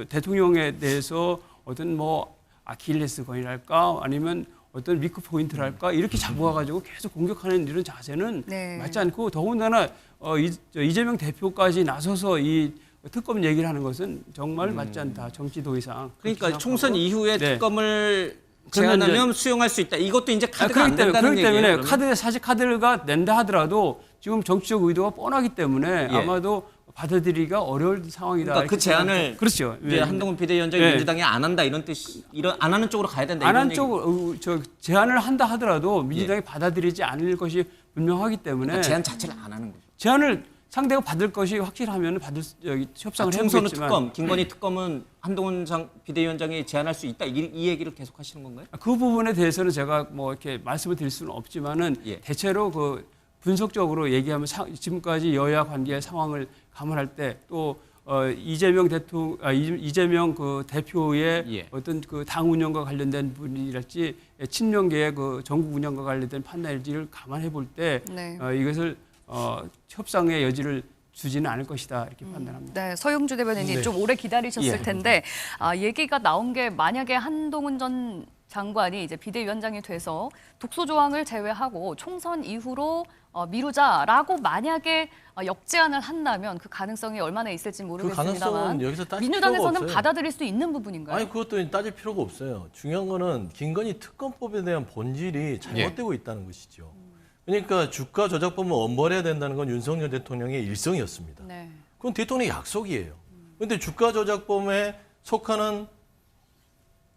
대통령에 대해서 어떤 뭐 아킬레스건이랄까 아니면 어떤 위크 포인트랄까 이렇게 잡아가지고 계속 공격하는 이런 자세는 네. 맞지 않고 더군다나 이재명 대표까지 나서서 이 특검 얘기를 하는 것은 정말 맞지 않다. 정치 도의상. 그러니까 총선 이후에 네. 특검을 그러면 제안하면 수용할 수 있다. 이것도 이제 카드가 안 된다는 그렇기 얘기예요. 때문에 그러면? 사실 카드가 낸다 하더라도 지금 정치적 의도가 뻔하기 때문에 예. 아마도 받아들이기가 어려울 상황이다. 그러니까 그 이렇게 제안을 생각합니다. 그렇죠. 이제 예. 한동훈 비대위원장이 예. 민주당이 안 한다 이런 뜻, 안 하는 쪽으로 가야 된다. 안 이런 한 얘기. 쪽으로 제안을 한다 하더라도 민주당이 받아들이지 않을 것이 분명하기 때문에 그러니까 제안 자체를 안 하는 거죠. 제안을 상대가 받을 것이 확실하면 협상을 총선은 해보겠지만 특검, 김건희 특검은 한동훈 비대위원장이 제안할 수 있다. 이 얘기를 계속 하시는 건가요? 그 부분에 대해서는 제가 뭐 이렇게 말씀을 드릴 수는 없지만은 예. 대체로 그 분석적으로 얘기하면 지금까지 여야 관계의 상황을 감안할 때 또 이재명 그 대표의 예. 어떤 그 당 운영과 관련된 분이랄지 친명계의 그 전국 운영과 관련된 판단일지를 감안해 볼 때 네. 이것을 협상의 여지를 주지는 않을 것이다 이렇게 판단합니다. 네, 서영주 대변인님 좀 오래 기다리셨을 예. 텐데 얘기가 나온 게 만약에 한동훈 전 장관이 이제 비대위원장이 돼서 독소 조항을 제외하고 총선 이후로 미루자라고 만약에 역제안을 한다면 그 가능성이 얼마나 있을지 모르겠습니다만 가능성은 여기서 따질 민주당에서는 필요가 없어요. 받아들일 수 있는 부분인가요? 아니 그것도 따질 필요가 없어요. 중요한 거는 김건희 특검법에 대한 본질이 잘못되고 있다는 것이죠. 그러니까 주가 조작법은 엄벌해야 된다는 건 윤석열 대통령의 일성이었습니다. 네. 그건 대통령의 약속이에요. 그런데 주가 조작범에 속하는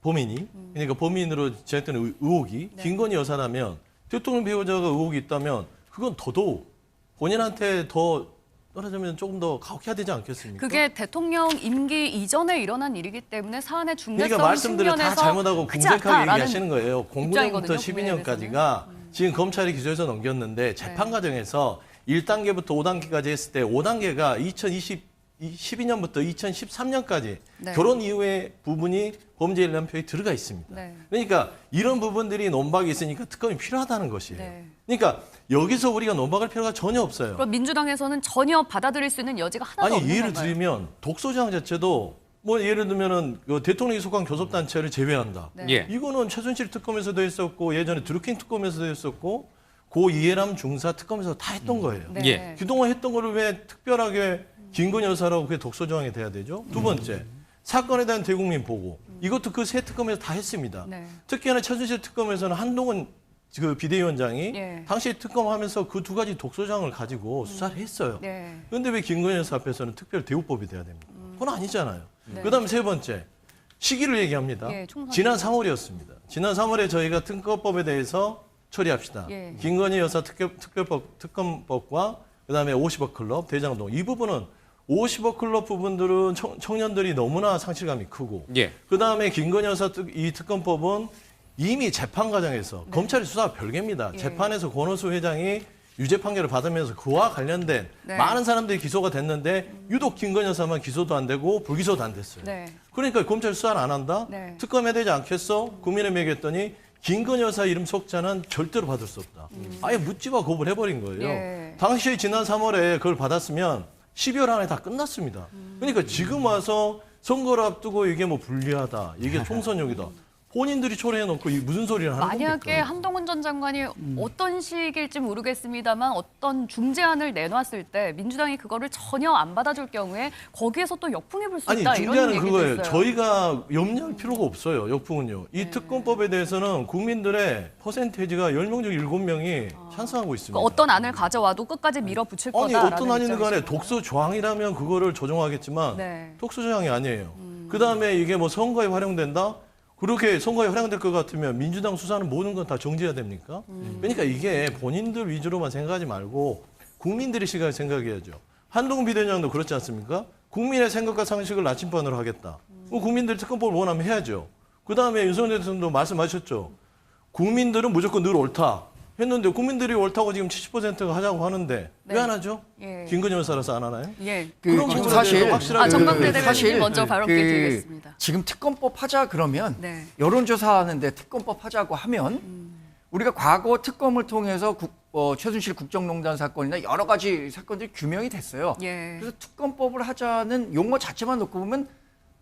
범인이, 그러니까 범인으로 제기되는 의혹이 김건희 여사라면 대통령 배우자가 의혹이 있다면 그건 더더욱 본인한테 더 말하자면 조금 더 가혹해야 되지 않겠습니까? 그게 대통령 임기 이전에 일어난 일이기 때문에 사안의 중대성 그러니까 말씀들을 다 측면에서 잘못하고 크지 공색하게 않다라는 얘기하시는 거예요. 09년부터 입장이거든요, 12년까지가 지금 검찰이 기소해서 넘겼는데 재판 과정에서 1단계부터 5단계까지 했을 때 5단계가 2012년부터 2013년까지 네. 결혼 이후의 부분이 범죄 일람표에 들어가 있습니다. 네. 그러니까 이런 부분들이 논박이 있으니까 특검이 필요하다는 것이에요. 네. 그러니까 여기서 우리가 논박할 필요가 전혀 없어요. 그럼 민주당에서는 전혀 받아들일 수 있는 여지가 하나도 아니 없는 예를 건가요? 들면 독소조항 자체도 뭐 예를 들면은 그 대통령이 속한 교섭단체를 제외한다. 네. 예. 이거는 최순실 특검에서도 했었고 예전에 드루킹 특검에서도 했었고 고 이해람 중사 특검에서 다 했던 거예요. 네. 예. 그동안 했던 거를 왜 특별하게 김건희 여사라고 그게 독소조항이 돼야 되죠? 두 번째, 사건에 대한 대국민 보고. 이것도 그 세 특검에서 다 했습니다. 네. 특히나 최순실 특검에서는 한동훈 그 비대위원장이 예. 당시 특검하면서 그 두 가지 독소장을 가지고 수사를 했어요. 네. 그런데 왜 김건희 여사 앞에서는 특별 대우법이 돼야 됩니까? 그건 아니잖아요. 네. 그다음 세 번째 시기를 얘기합니다. 예, 총선. 지난 3월이었습니다. 지난 3월에 저희가 특검법에 대해서 처리합시다. 예. 김건희 여사 특검법과 그다음에 50억 클럽, 대장동 이 부분은 50억 클럽 부분들은 청년들이 너무나 상실감이 크고 예. 그다음에 김건희 여사 이 특검법은 이미 재판 과정에서 검찰의 수사가 별개입니다. 예. 재판에서 권오수 회장이 유죄 판결을 받으면서 그와 관련된 네. 많은 사람들이 기소가 됐는데 유독 김건희 여사만 기소도 안 되고 불기소도 안 됐어요. 네. 그러니까 검찰 수사를 안 한다? 네. 특검해야 되지 않겠어? 국민의힘 얘기했더니 김건희 여사 이름 속자는 절대로 받을 수 없다. 아예 묻지마 거부를 해버린 거예요. 예. 당시에 지난 3월에 그걸 받았으면 12월 안에 다 끝났습니다. 그러니까 지금 와서 선거를 앞두고 이게 뭐 불리하다, 이게 총선용이다. 본인들이 초래해놓고 이 무슨 소리를 하는 만약에 겁니까? 한동훈 전 장관이 어떤 식일지 모르겠습니다만 어떤 중재안을 내놨을 때 민주당이 그거를 전혀 안 받아줄 경우에 거기에서 또 역풍이 불 수 아니 있다 이런 중재하는 얘기도 그거예요. 있어요. 저희가 염려할 필요가 없어요. 역풍은요. 이 특검법에 대해서는 국민들의 퍼센테이지가 10명 중 7명이 찬성하고 있습니다. 그러니까 어떤 안을 가져와도 끝까지 밀어붙일 아니 거다라는 어떤 안이든 간에 입장이시구나. 독소 조항이라면 그거를 조정하겠지만 네. 독소 조항이 아니에요. 그다음에 이게 뭐 선거에 활용된다? 그렇게 선거에 활용될 것 같으면 민주당 수사는 모든 건 다 정지해야 됩니까? 그러니까 이게 본인들 위주로만 생각하지 말고 국민들의 시각을 생각해야죠. 한동훈 비대위원장도 그렇지 않습니까? 국민의 생각과 상식을 나침반으로 하겠다. 국민들이 특검법을 원하면 해야죠. 그다음에 윤석열 대통령도 말씀하셨죠. 국민들은 무조건 늘 옳다. 했는데 국민들이 옳다고 지금 70%가 하자고 하는데 네. 왜 안 하죠? 예. 김건희 여사라서 안 하나요? 예. 그런 부분에 사실 대해서 확실하게 정광대 그 대변인님 사실 먼저 발언께 드리겠습니다. 지금 특검법 하자 그러면 네. 여론조사 하는데 특검법 하자고 하면 우리가 과거 특검을 통해서 최순실 국정농단 사건이나 여러 가지 사건들이 규명이 됐어요. 예. 그래서 특검법을 하자는 용어 자체만 놓고 보면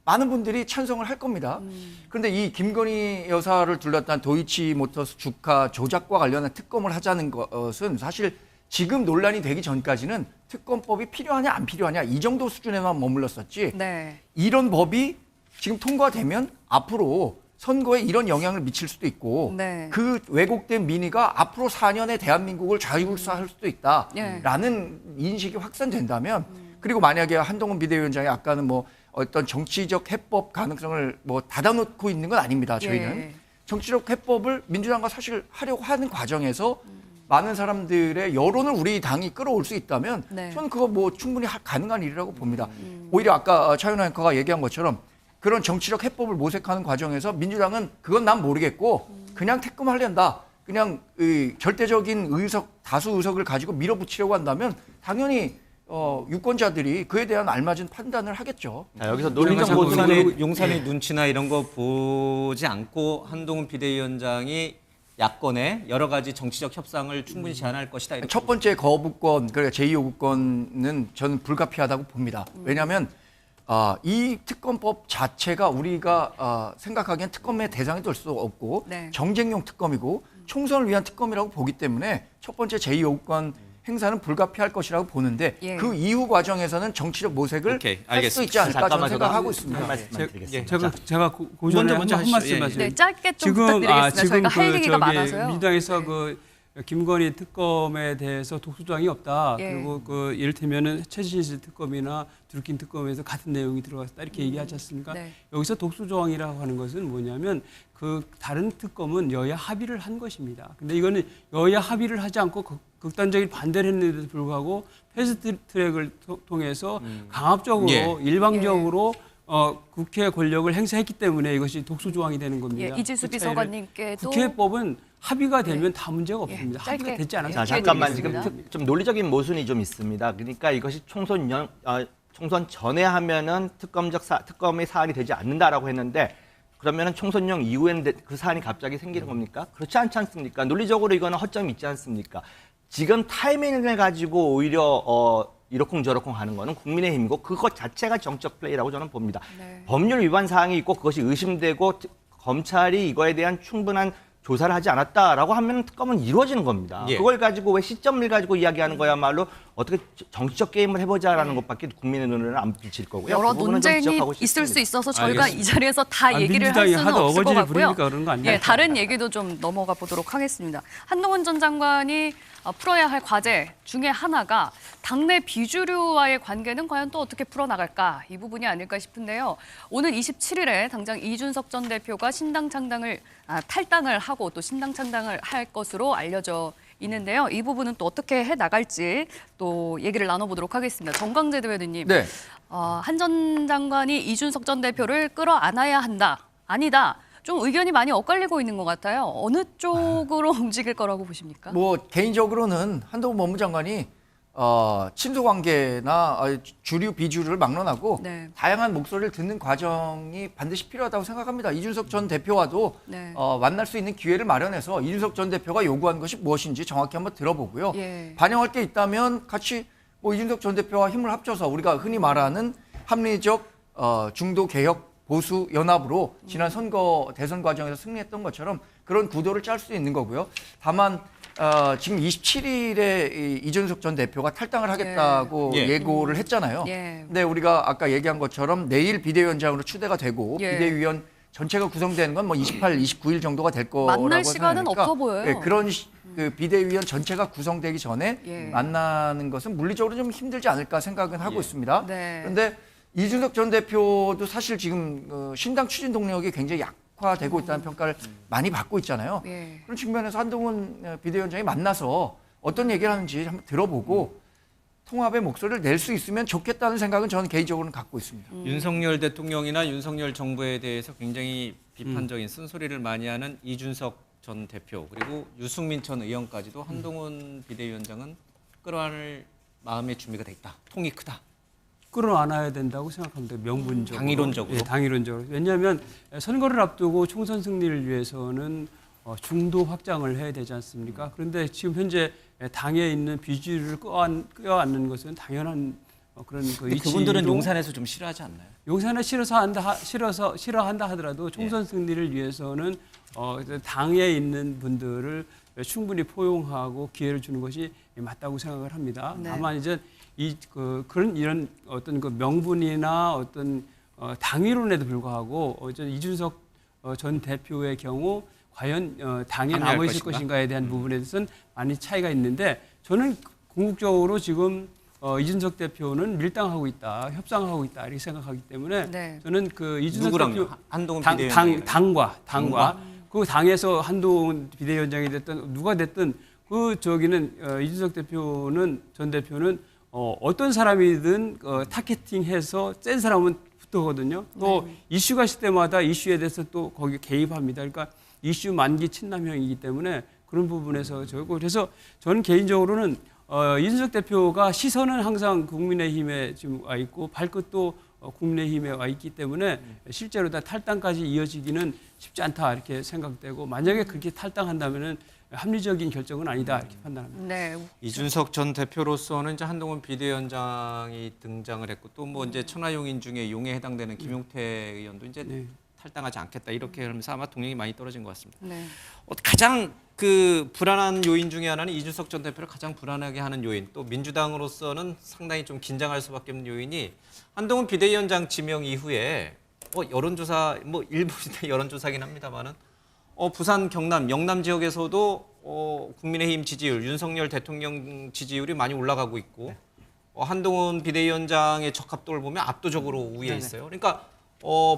많은 분들이 찬성을 할 겁니다. 그런데 이 김건희 여사를 둘러싼 도이치모터스 주가 조작과 관련한 특검을 하자는 것은 사실 지금 논란이 되기 전까지는 특검법이 필요하냐 안 필요하냐 이 정도 수준에만 머물렀었지 네. 이런 법이 지금 통과되면 앞으로 선거에 이런 영향을 미칠 수도 있고 네. 그 왜곡된 민의가 앞으로 4년의 대한민국을 좌지우지할 수도 있다라는 인식이 확산된다면 그리고 만약에 한동훈 비대위원장이 아까는 뭐 어떤 정치적 해법 가능성을 뭐 닫아놓고 있는 건 아닙니다. 저희는 예. 정치적 해법을 민주당과 사실 하려고 하는 과정에서 많은 사람들의 여론을 우리 당이 끌어올 수 있다면 네. 저는 그거 뭐 충분히 가능한 일이라고 봅니다. 오히려 아까 차윤호 앵커가 얘기한 것처럼 그런 정치적 해법을 모색하는 과정에서 민주당은 그건 난 모르겠고 그냥 특검하려다 그냥 절대적인 다수 의석을 가지고 밀어붙이려고 한다면 당연히 유권자들이 그에 대한 알맞은 판단을 하겠죠. 자, 여기서 논리적 자꾸 모순의 용산의 눈치나 이런 거 보지 않고 한동훈 비대위원장이 야권에 여러 가지 정치적 협상을 충분히 제안할 것이다. 이렇게 첫 번째 거부권, 그러니까 제2요구권은 저는 불가피하다고 봅니다. 왜냐하면 이 특검법 자체가 우리가 생각하기엔 특검의 대상이 될 수 없고 네. 정쟁용 특검이고 총선을 위한 특검이라고 보기 때문에 첫 번째 제2요구권 행사는 불가피할 것이라고 보는데 예. 그 이후 과정에서는 정치적 모색을 오케이, 할 수 있지 않을까 저는 생각하고 있습니다. 한 말씀만 드리겠습니다. 제가 고전에 먼저 한 하시죠. 말씀 예, 예. 말씀드릴게요. 네, 짧게 좀 부탁드리겠습니다. 저희가 할 얘기가 많아서요. 민주당에서 네. 그 김건희 특검에 대해서 독소조항이 없다. 예. 그리고 그 이를테면은 최순실 특검이나 드루킹 특검에서 같은 내용이 들어갔다 이렇게 얘기하지 않습니까? 네. 여기서 독소조항이라고 하는 것은 뭐냐면 그 다른 특검은 여야 합의를 한 것입니다. 근데 이거는 여야 합의를 하지 않고 극단적인 반대를 했는데도 불구하고 패스트트랙을 통해서 강압적으로 예. 일방적으로 국회 권력을 행사했기 때문에 이것이 독소조항이 되는 겁니다. 예, 이지수 그 차이를 비서관님께도 국회법은 합의가 되면 다 문제가 없습니다. 짧게. 합의가 되지 않아서 자, 예, 잠깐만 지금 드리겠습니다. 좀 논리적인 모순이 좀 있습니다. 그러니까 이것이 총선 전에 하면은 특검의 사안이 되지 않는다라고 했는데 그러면은 총선용 이후에는 그 사안이 갑자기 생기는 겁니까? 그렇지 않지 않습니까? 논리적으로 이거는 허점이 있지 않습니까? 지금 타이밍을 가지고 오히려 이러쿵저러쿵 하는 거는 국민의힘이고 그것 자체가 정적 플레이라고 저는 봅니다. 네. 법률 위반 사항이 있고 그것이 의심되고 검찰이 이거에 대한 충분한 조사를 하지 않았다라고 하면 특검은 이루어지는 겁니다. 예. 그걸 가지고 왜 시점을 가지고 이야기하는 거야말로 어떻게 정치적 게임을 해보자라는 것밖에 국민의 눈에는 안 비칠 거고요. 여러 그 부분은 좀 논쟁이 지적하고 있을 수 싶습니다. 있어서 저희가 알겠습니다. 이 자리에서 다 얘기를 할 민주당이 수는 하도 없을 것 어거지를 같고요. 부리니까 그런 거 아니에요? 예, 다른 얘기도 좀 넘어가 보도록 하겠습니다. 한동훈 전 장관이 풀어야 할 과제 중에 하나가 당내 비주류와의 관계는 과연 또 어떻게 풀어나갈까 이 부분이 아닐까 싶은데요. 오늘 27일에 당장 이준석 전 대표가 신당 창당을 탈당을 하고 또 신당 창당을 할 것으로 알려져 있는데요. 이 부분은 또 어떻게 해 나갈지 또 얘기를 나눠보도록 하겠습니다. 정광재 대변인님, 네. 한 전 장관이 이준석 전 대표를 끌어안아야 한다, 아니다. 좀 의견이 많이 엇갈리고 있는 것 같아요. 어느 쪽으로 움직일 거라고 보십니까? 뭐 개인적으로는 한동훈 법무장관이 친소 관계나 주류 비주류를 막론하고 네. 다양한 목소리를 듣는 과정이 반드시 필요하다고 생각합니다. 이준석 전 대표와도 네. 만날 수 있는 기회를 마련해서 이준석 전 대표가 요구한 것이 무엇인지 정확히 한번 들어보고요. 예. 반영할 게 있다면 같이 뭐 이준석 전 대표와 힘을 합쳐서 우리가 흔히 말하는 합리적 중도 개혁 보수 연합으로 지난 선거 대선 과정에서 승리했던 것처럼 그런 구도를 짤 수 있는 거고요. 다만 지금 27일에 이준석 전 대표가 탈당을 하겠다고 예. 예고를 했잖아요. 예. 근데 우리가 아까 얘기한 것처럼 내일 비대위원장으로 추대가 되고 예. 비대위원 전체가 구성되는 건 뭐 28, 29일 정도가 될 거라고 만날 시간은 생각하니까 없어 보여요. 예, 그런 그 비대위원 전체가 구성되기 전에 예. 만나는 것은 물리적으로 좀 힘들지 않을까 생각은 하고 있습니다. 네. 그런데 이준석 전 대표도 사실 지금 신당 추진 동력이 굉장히 약화되고 있다는 평가를 많이 받고 있잖아요. 예. 그런 측면에서 한동훈 비대위원장이 만나서 어떤 얘기를 하는지 한번 들어보고 통합의 목소리를 낼 수 있으면 좋겠다는 생각은 저는 개인적으로는 갖고 있습니다. 윤석열 대통령이나 윤석열 정부에 대해서 굉장히 비판적인 쓴소리를 많이 하는 이준석 전 대표 그리고 유승민 전 의원까지도 한동훈 비대위원장은 끌어안을 마음의 준비가 돼 있다. 통이 크다. 끌어안아야 된다고 생각합니다. 명분적으로. 당이론적으로? 예, 당이론적으로. 왜냐하면 선거를 앞두고 총선 승리를 위해서는 중도 확장을 해야 되지 않습니까? 그런데 지금 현재 당에 있는 비주류를 껴안는 것은 당연한 그런 그 근데 그분들은 이치로 용산에서 좀 싫어하지 않나요? 용산에 싫어한다 하더라도 총선 승리를 위해서는 당에 있는 분들을 충분히 포용하고 기회를 주는 것이 맞다고 생각을 합니다. 네. 다만 이제 이런 어떤 그 명분이나 어떤 당위론에도 불구하고 이준석 전 대표의 경우 과연 당에 합류할 남아 있을 것인가? 것인가에 대한 부분에 대해서는 많이 차이가 있는데 저는 궁극적으로 지금 이준석 대표는 밀당하고 있다, 협상하고 있다 이렇게 생각하기 때문에 네. 저는 그 이준석 누구랑요? 대표 한동훈 비대위원장. 당과 그 당에서 한동훈 비대위원장이 됐든 누가 됐든 이준석 대표는 전 대표는 어떤 사람이든 타겟팅해서 센 사람은 붙어거든요. 또 이슈가 있을 때마다 이슈에 대해서 또 거기 개입합니다. 그러니까 이슈 만기 친남형이기 때문에 그런 부분에서 그래서 저는 개인적으로는 이준석 대표가 시선은 항상 국민의힘에 지금 와 있고 발끝도 국민의힘에 와 있기 때문에 실제로 다 탈당까지 이어지기는 쉽지 않다 이렇게 생각되고 만약에 그렇게 탈당한다면은 합리적인 결정은 아니다 이렇게 판단합니다. 네. 이준석 전 대표로서는 이제 한동훈 비대위원장이 등장을 했고 또 뭐 이제 천하용인 중에 용에 해당되는 김용태 의원도 이제 네. 탈당하지 않겠다 이렇게 하면서 아마 동력이 많이 떨어진 것 같습니다. 네. 가장 그 불안한 요인 중에 하나는 이준석 전 대표를 가장 불안하게 하는 요인 또 민주당으로서는 상당히 좀 긴장할 수밖에 없는 요인이 한동훈 비대위원장 지명 이후에 여론조사 뭐 일부의 여론조사긴 합니다만은 부산, 경남, 영남 지역에서도 국민의힘 지지율, 윤석열 대통령 지지율이 많이 올라가고 있고 한동훈 비대위원장의 적합도를 보면 압도적으로 우위에 있어요. 그러니까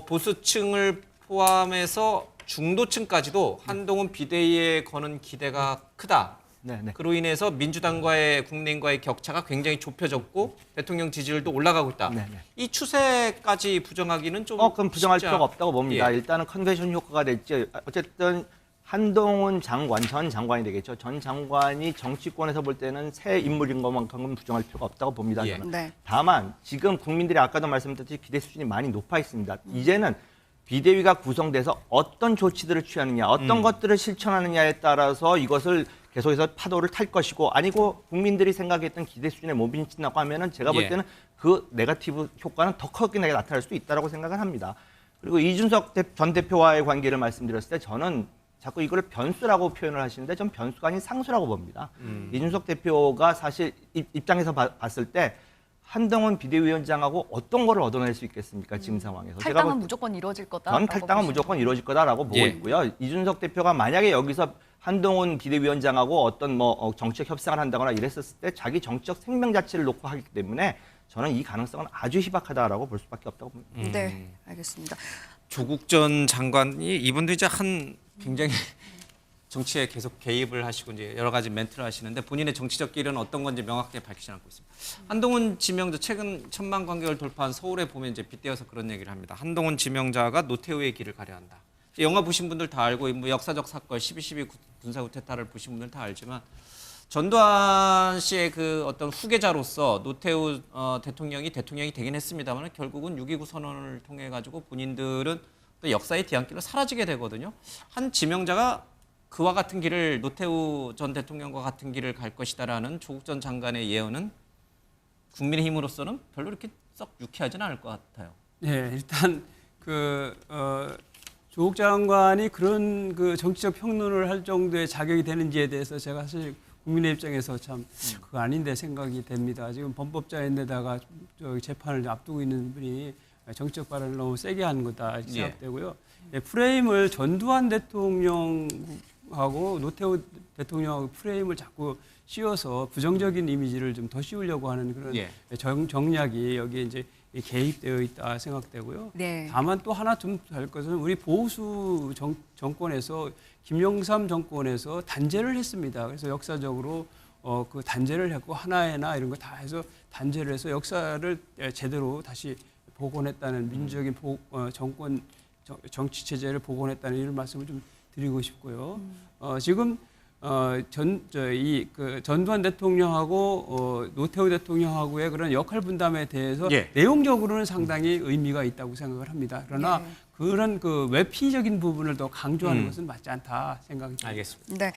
보수층을 포함해서 중도층까지도 한동훈 비대위에 거는 기대가 크다. 네네. 그로 인해서 민주당과의 국민과의 격차가 굉장히 좁혀졌고 대통령 지지율도 올라가고 있다. 네네. 이 추세까지 부정하기는 좀 그럼 부정할 쉽지 필요가 없다고 봅니다. 예. 일단은 컨벤션 효과가 될지 어쨌든 한동훈 장관, 전 장관이 되겠죠. 전 장관이 정치권에서 볼 때는 새 인물인 것만큼은 부정할 필요가 없다고 봅니다. 예. 저는. 네. 다만 지금 국민들이 아까도 말씀드렸듯이 기대 수준이 많이 높아 있습니다. 이제는 비대위가 구성돼서 어떤 조치들을 취하느냐, 어떤 것들을 실천하느냐에 따라서 이것을 계속해서 파도를 탈 것이고 아니고 국민들이 생각했던 기대 수준에 못 미친다고 하면은 제가 볼 예. 때는 그 네거티브 효과는 더 크게 나타날 수도 있다고 생각을 합니다. 그리고 이준석 전 대표와의 관계를 말씀드렸을 때 저는 자꾸 이거를 변수라고 표현을 하시는데 전 변수가 아닌 상수라고 봅니다. 이준석 대표가 사실 입장에서 봤을 때 한동훈 비대위원장하고 어떤 거를 얻어낼 수 있겠습니까? 지금 상황에서. 탈당은 무조건 이루어질 거다. 전 탈당은 무조건 이루어질 거다라고 보고 예. 있고요. 이준석 대표가 만약에 여기서 한동훈 비대위원장하고 어떤 정책 협상을 한다거나 이랬었을 때 자기 정치적 생명 자체를 놓고 하기 때문에 저는 이 가능성은 아주 희박하다라고 볼 수밖에 없다고 봅니다. 네, 알겠습니다. 조국 전 장관이 이분도 이제 굉장히 정치에 계속 개입을 하시고 이제 여러 가지 멘트를 하시는데 본인의 정치적 길은 어떤 건지 명확하게 밝히지 않고 있습니다. 한동훈 지명자 최근 1000만 관객을 돌파한 서울에 보면 이제 빗대어서 그런 얘기를 합니다. 한동훈 지명자가 노태우의 길을 가려 한다. 영화 보신 분들 다 알고 뭐 역사적 사건 12.12 군사 쿠데타를 보신 분들 다 알지만 전두환 씨의 그 어떤 후계자로서 노태우 대통령이 되긴 했습니다만 결국은 6.29 선언을 통해 가지고 본인들은 또 역사의 뒤안길로 사라지게 되거든요. 한 지명자가 그와 같은 길을 노태우 전 대통령과 같은 길을 갈 것이다라는 조국 전 장관의 예언은 국민의힘으로서는 별로 이렇게 썩 유쾌하지는 않을 것 같아요. 예, 일단 조국 장관이 그런 그 정치적 평론을 할 정도의 자격이 되는지에 대해서 제가 사실 국민의 입장에서 참 그거 아닌데 생각이 됩니다. 지금 범법자인데다가 재판을 앞두고 있는 분이 정치적 발언을 너무 세게 한 거다 이렇게 생각되고요. 예, 프레임을 전두환 대통령하고 노태우 대통령하고 프레임을 자꾸 씌워서 부정적인 이미지를 좀 더 씌우려고 하는 그런 정략이 여기에 이제 개입되어 있다 생각되고요. 네. 다만 또 하나 좀 할 것은 우리 보수 정권에서 김영삼 정권에서 단죄를 했습니다. 그래서 역사적으로 그 단죄를 했고 하나회나 이런 거 다 해서 단죄를 해서 역사를 제대로 다시 복원했다는 민주적인 정권 정치 체제를 복원했다는 이런 말씀을 좀 드리고 싶고요. 지금 전두환 대통령하고 노태우 대통령하고의 그런 역할 분담에 대해서 내용적으로는 상당히 의미가 있다고 생각을 합니다. 그러나 그런 그 외피적인 부분을 더 강조하는 것은 맞지 않다 생각이 듭니다. 알겠습니다. 네.